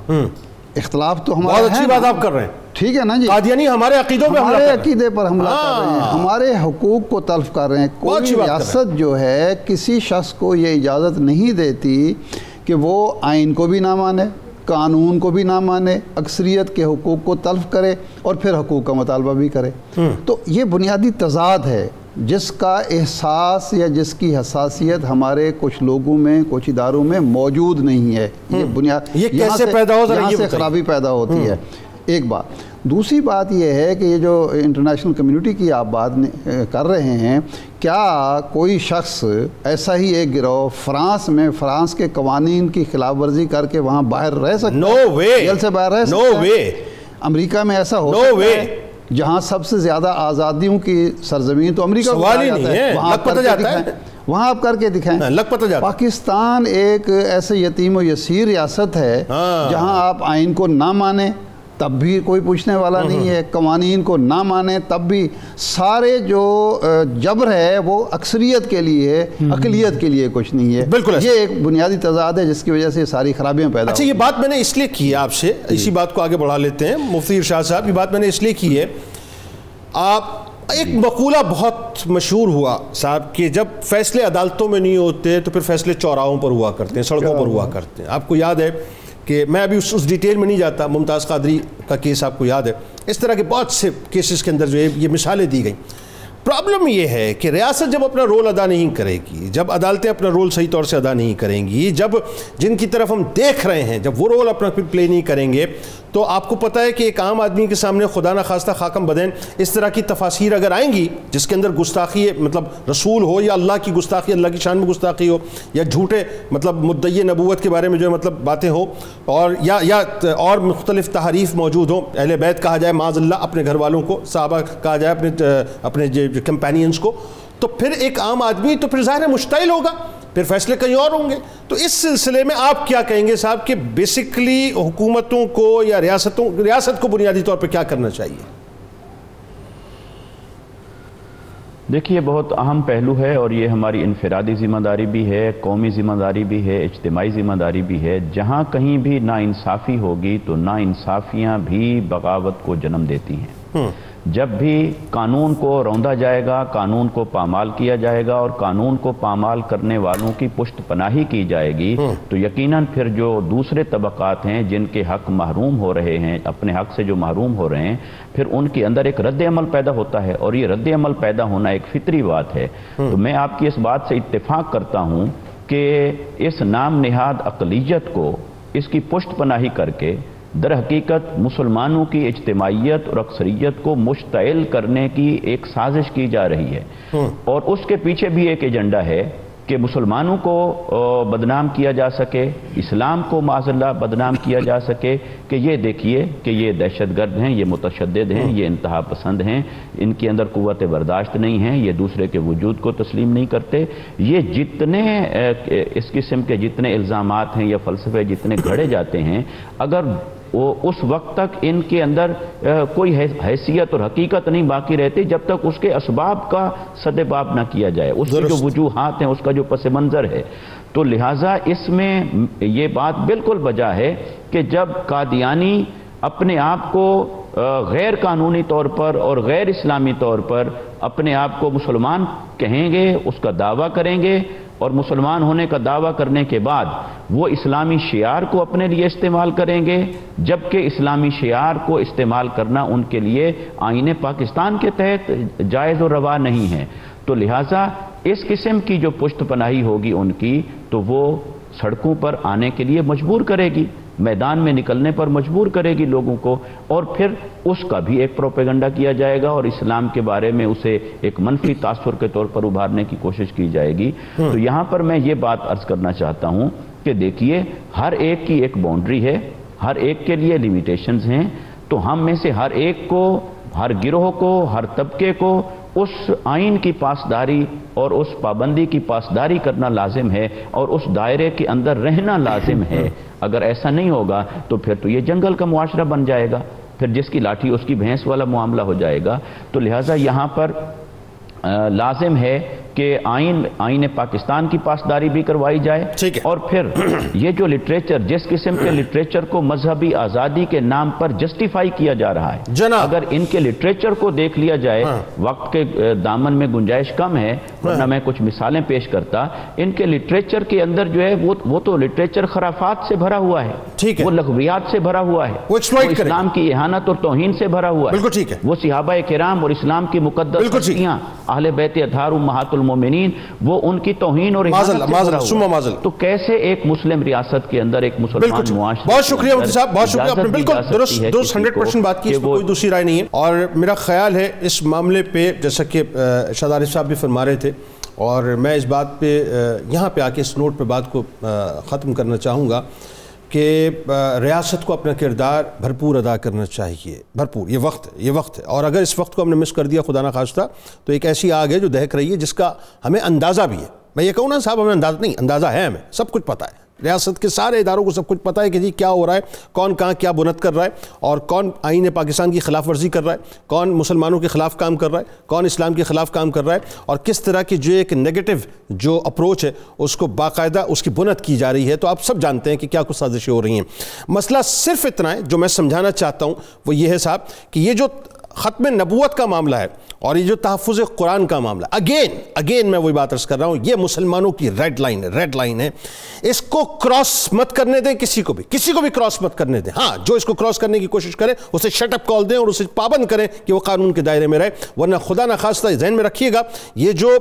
اختلاف تو ہمارا ہے. بہت اچھی بات آپ کر رہے ہیں. ٹھیک ہے نا جی. قادیانی ہمارے عقیدوں پہ ہمارے عقیدے پر حملہ کر رہے ہیں، ہمارے حقوق کو تلف کر رہے ہیں. کوئی ریاست جو ہے کسی شخص کو یہ اجازت نہیں دیتی کہ وہ آئین کو بھی نہ مانے، قانون کو بھی نہ مانے، اکثریت کے حقوق کو تلف کرے اور پھر حقوق کا مطالبہ بھی کرے. تو یہ بنیادی تضاد ہے جس کا احساس یا جس کی حساسیت ہمارے کچھ لوگوں میں، کچھ اداروں میں موجود نہیں ہے. یہ بنیاد یہاں سے خرابی پیدا ہوتی ہے. ایک بات. دوسری بات یہ ہے کہ یہ جو انٹرنیشنل کمیونٹی کی آپ بات کر رہے ہیں، کیا کوئی شخص ایسا ہی ایک گروہ فرانس میں فرانس کے قوانین کی خلاف ورزی کر کے وہاں باہر رہ سکتا ہے؟ نو وے، جیل سے باہر رہ سکتا ہے؟ نو وے۔ امریکہ میں ایسا ہو سکتا ہے جہاں سب سے زیادہ آزادیوں کی سرزمین تو امریکہ کو سوال ہی نہیں ہے، لگ پتہ جاتا ہے، وہاں آپ کر کے دکھائیں۔ لگ پتہ جاتا ہے۔ پاکستان ایک ایسے یتیم و یسیر ریاست ہے جہاں آپ آئین کو نہ مانیں تب بھی کوئی پوچھنے والا نہیں ہے، قوانین کو نہ مانیں تب بھی سارے جو جبر ہے وہ اکثریت کے لیے، اقلیت کے لیے کچھ نہیں ہے۔ بالکل یہ ایک بنیادی تضاد ہے جس کی وجہ سے ساری خرابیاں پیدا اچھا، یہ بات میں نے اس لیے کی ہے آپ سے، اسی بات کو آگے بڑھا لیتے ہیں مفتی ارشاد صاحب۔ یہ بات میں نے اس لیے کی ہے، آپ ایک مقولہ بہت مشہور ہوا صاحب کہ جب فیصلے عدالتوں میں نہیں ہوتے تو پھر فیصلے چوراہوں پر ہوا کرتے ہیں، سڑکوں پر ہوا کرتے ہیں۔ آپ کو یاد ہے کہ میں ابھی اس ڈیٹیل میں نہیں جاتا، ممتاز قادری کا کیس آپ کو یاد ہے، اس طرح کے بہت سے کیسز کے اندر جو ہے یہ مثالیں دی گئیں۔ پرابلم یہ ہے کہ ریاست جب اپنا رول ادا نہیں کرے گی، جب عدالتیں اپنا رول صحیح طور سے ادا نہیں کریں گی، جب جن کی طرف ہم دیکھ رہے ہیں جب وہ رول اپنا پلے نہیں کریں گے، تو آپ کو پتہ ہے کہ ایک عام آدمی کے سامنے خدا نہ خواستہ خاکم بدین اس طرح کی تفاسیر اگر آئیں گی جس کے اندر گستاخی مطلب رسول ہو یا اللہ کی گستاخی، اللہ کی شان میں گستاخی ہو، یا جھوٹے مطلب مدعی نبوت کے بارے میں جو مطلب باتیں ہو، اور یا اور مختلف تحریف موجود ہوں، اہل بیت کہا جائے معاذ اللہ، اپنے گھر والوں کو، صحابہ کہا جائے اپنے جو کمپینینز کو، تو پھر ایک عام آدمی تو پھر ظاہر مشتعل ہوگا، پھر فیصلے کہیں اور ہوں گے۔ تو اس سلسلے میں آپ کیا کہیں گے صاحب کہ بیسکلی حکومتوں کو یا ریاست کو بنیادی طور پہ کیا کرنا چاہیے؟ دیکھیے، بہت اہم پہلو ہے اور یہ ہماری انفرادی ذمہ داری بھی ہے، قومی ذمہ داری بھی ہے، اجتماعی ذمہ داری بھی ہے۔ جہاں کہیں بھی ناانصافی ہوگی تو ناانصافیاں بھی بغاوت کو جنم دیتی ہیں۔ جب بھی قانون کو روندا جائے گا، قانون کو پامال کیا جائے گا اور قانون کو پامال کرنے والوں کی پشت پناہی کی جائے گی تو یقیناً پھر جو دوسرے طبقات ہیں جن کے حق محروم ہو رہے ہیں، اپنے حق سے جو محروم ہو رہے ہیں، پھر ان کے اندر ایک رد عمل پیدا ہوتا ہے، اور یہ رد عمل پیدا ہونا ایک فطری بات ہے۔ تو میں آپ کی اس بات سے اتفاق کرتا ہوں کہ اس نام نہاد اقلیت کو اس کی پشت پناہی کر کے در حقیقت مسلمانوں کی اجتماعیت اور اکثریت کو مشتعل کرنے کی ایک سازش کی جا رہی ہے، اور اس کے پیچھے بھی ایک ایجنڈا ہے کہ مسلمانوں کو بدنام کیا جا سکے، اسلام کو معاذ اللہ بدنام کیا جا سکے کہ یہ دیکھیے کہ یہ دہشت گرد ہیں، یہ متشدد ہیں، یہ انتہا پسند ہیں، ان کے اندر قوت برداشت نہیں ہے، یہ دوسرے کے وجود کو تسلیم نہیں کرتے۔ یہ جتنے اس قسم کے جتنے الزامات ہیں یا فلسفے جتنے گھڑے جاتے ہیں، اگر وہ اس وقت تک ان کے اندر کوئی حیثیت اور حقیقت نہیں باقی رہتی جب تک اس کے اسباب کا سدباب نہ کیا جائے، اس کے جو وجوہات ہیں، اس کا جو پس منظر ہے۔ تو لہٰذا اس میں یہ بات بالکل بجا ہے کہ جب قادیانی اپنے آپ کو غیر قانونی طور پر اور غیر اسلامی طور پر اپنے آپ کو مسلمان کہیں گے، اس کا دعویٰ کریں گے، اور مسلمان ہونے کا دعویٰ کرنے کے بعد وہ اسلامی شعار کو اپنے لیے استعمال کریں گے، جبکہ اسلامی شعار کو استعمال کرنا ان کے لیے آئین پاکستان کے تحت جائز و روا نہیں ہے۔ تو لہٰذا اس قسم کی جو پشت پناہی ہوگی ان کی، تو وہ سڑکوں پر آنے کے لیے مجبور کرے گی، میدان میں نکلنے پر مجبور کرے گی لوگوں کو، اور پھر اس کا بھی ایک پروپیگنڈا کیا جائے گا اور اسلام کے بارے میں اسے ایک منفی تاثر کے طور پر ابھارنے کی کوشش کی جائے گی۔ تو یہاں پر میں یہ بات عرض کرنا چاہتا ہوں کہ دیکھیے، ہر ایک کی ایک باؤنڈری ہے، ہر ایک کے لیے لیمیٹیشنز ہیں، تو ہم میں سے ہر ایک کو، ہر گروہ کو، ہر طبقے کو اس آئین کی پاسداری اور اس پابندی کی پاسداری کرنا لازم ہے اور اس دائرے کے اندر رہنا لازم ہے۔ اگر ایسا نہیں ہوگا تو پھر تو یہ جنگل کا معاشرہ بن جائے گا، پھر جس کی لاٹھی اس کی بھینس والا معاملہ ہو جائے گا۔ تو لہٰذا یہاں پر لازم ہے کہ آئین پاکستان کی پاسداری بھی کروائی جائے، اور پھر یہ جو لٹریچر، جس قسم کے لٹریچر کو مذہبی آزادی کے نام پر جسٹیفائی کیا جا رہا ہے، اگر ان کے لٹریچر کو دیکھ لیا جائے، وقت کے دامن میں گنجائش کم ہے ورنہ میں کچھ مثالیں پیش کرتا، ان کے لٹریچر کے اندر جو ہے وہ تو لٹریچر خرافات سے بھرا ہوا ہے، وہ لغویات سے بھرا ہوا ہے، وہ اسلام کی اہانت اور توہین سے بھرا ہوا ہے، وہ صحابہ کرام اور اسلام کی مقدس ہستیاں اہل بیت اطہار امہات المومنین، وہ ان کی توہین اور تو کیسے ایک مسلم ریاست کے اندر ایک مسلمان معاشرے؟ بہت شکریہ مفتی صاحب، بہت شکریہ، آپ نے بالکل درست 100% بات کی، اس میں کوئی دوسری رائے نہیں ہے۔ اور میرا خیال ہے اس معاملے پہ جیسا کہ ارشاد عارف صاحب بھی فرما رہے تھے، اور میں اس بات پہ یہاں پہ آ کے اس نوٹ پہ بات کو ختم کرنا چاہوں گا کہ ریاست کو اپنا کردار بھرپور ادا کرنا چاہیے، بھرپور۔ یہ وقت ہے، اور اگر اس وقت کو ہم نے مس کر دیا خدا نہ خواستہ تو ایک ایسی آگ ہے جو دہک رہی ہے جس کا ہمیں اندازہ بھی ہے۔ میں یہ کہوں نا صاحب ہمیں اندازہ نہیں، اندازہ ہے، ہمیں سب کچھ پتہ ہے، ریاست کے سارے اداروں کو سب کچھ پتہ ہے کہ جی کیا ہو رہا ہے، کون کہاں کیا بنت کر رہا ہے، اور کون آئین پاکستان کی خلاف ورزی کر رہا ہے، کون مسلمانوں کے خلاف کام کر رہا ہے، کون اسلام کے خلاف کام کر رہا ہے، اور کس طرح کی جو ایک نیگیٹو جو اپروچ ہے اس کو باقاعدہ اس کی بنت کی جا رہی ہے۔ تو آپ سب جانتے ہیں کہ کیا کچھ سازشیں ہو رہی ہیں۔ مسئلہ صرف اتنا ہے جو میں سمجھانا چاہتا ہوں، وہ یہ ہے صاحب کہ یہ جو ختم نبوت کا معاملہ ہے اور یہ جو تحفظ قرآن کا معاملہ، اگین میں وہی بات عرض کر رہا ہوں، یہ مسلمانوں کی ریڈ لائن ہے۔ اس کو کراس مت کرنے دیں، کسی کو بھی کراس مت کرنے دیں۔ ہاں، جو اس کو کراس کرنے کی کوشش کرے اسے شٹ اپ کال دیں اور اسے پابند کریں کہ وہ قانون کے دائرے میں رہے، ورنہ خدا نخواستہ ذہن میں رکھیے گا یہ جو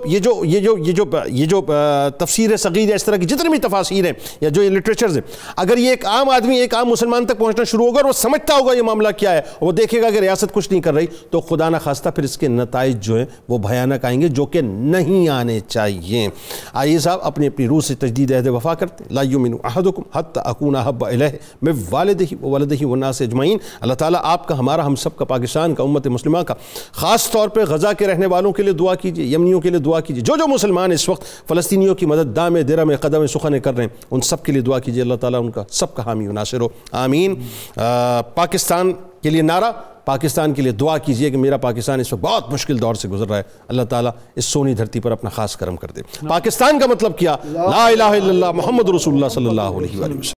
تفسیر صغیر یا اس طرح کی جتنی بھی تفاسیر ہیں یا جو یہ لٹریچرز ہیں، اگر یہ ایک عام آدمی ایک عام مسلمان تک پہنچنا شروع ہوگا اور وہ سمجھتا ہوگا یہ معاملہ کیا ہے، وہ دیکھے گا کہ ریاست کچھ نہیں کر رہی، تو خدا نخواستہ پھر اس کے نتائج جو ہیں وہ بھیانک آئیں گے، جو کہ نہیں آنے چاہیے۔ آئیے صاحب اپنی روح سے تجدید عہد وفا کرتے ہیں۔ لا یؤمن احدکم حتی اکون احب الیہ من والدہ وولدہ والناس اجمعین۔ اللہ تعالیٰ آپ کا، ہمارا، ہم سب کا، پاکستان کا، امت مسلمہ کا، خاص طور پہ غزہ کے رہنے والوں کے لیے دعا کیجیے، یمنیوں کے لیے دعا کیجیے، جو مسلمان اس وقت فلسطینیوں کی مدد دام درم قدم سخن کر رہے ہیں، ان سب کے لیے دعا کیجیے، اللہ تعالیٰ ان کا سب کا حامی و ناصر ہو، آمین۔ پاکستان کے لیے نعرہ، پاکستان کے لیے دعا کیجئے کہ میرا پاکستان اس وقت بہت مشکل دور سے گزر رہا ہے، اللہ تعالیٰ اس سونی دھرتی پر اپنا خاص کرم کر دے۔ پاکستان کا مطلب کیا؟ لا الہ الا اللہ محمد رسول اللہ صلی اللہ علیہ وسلم۔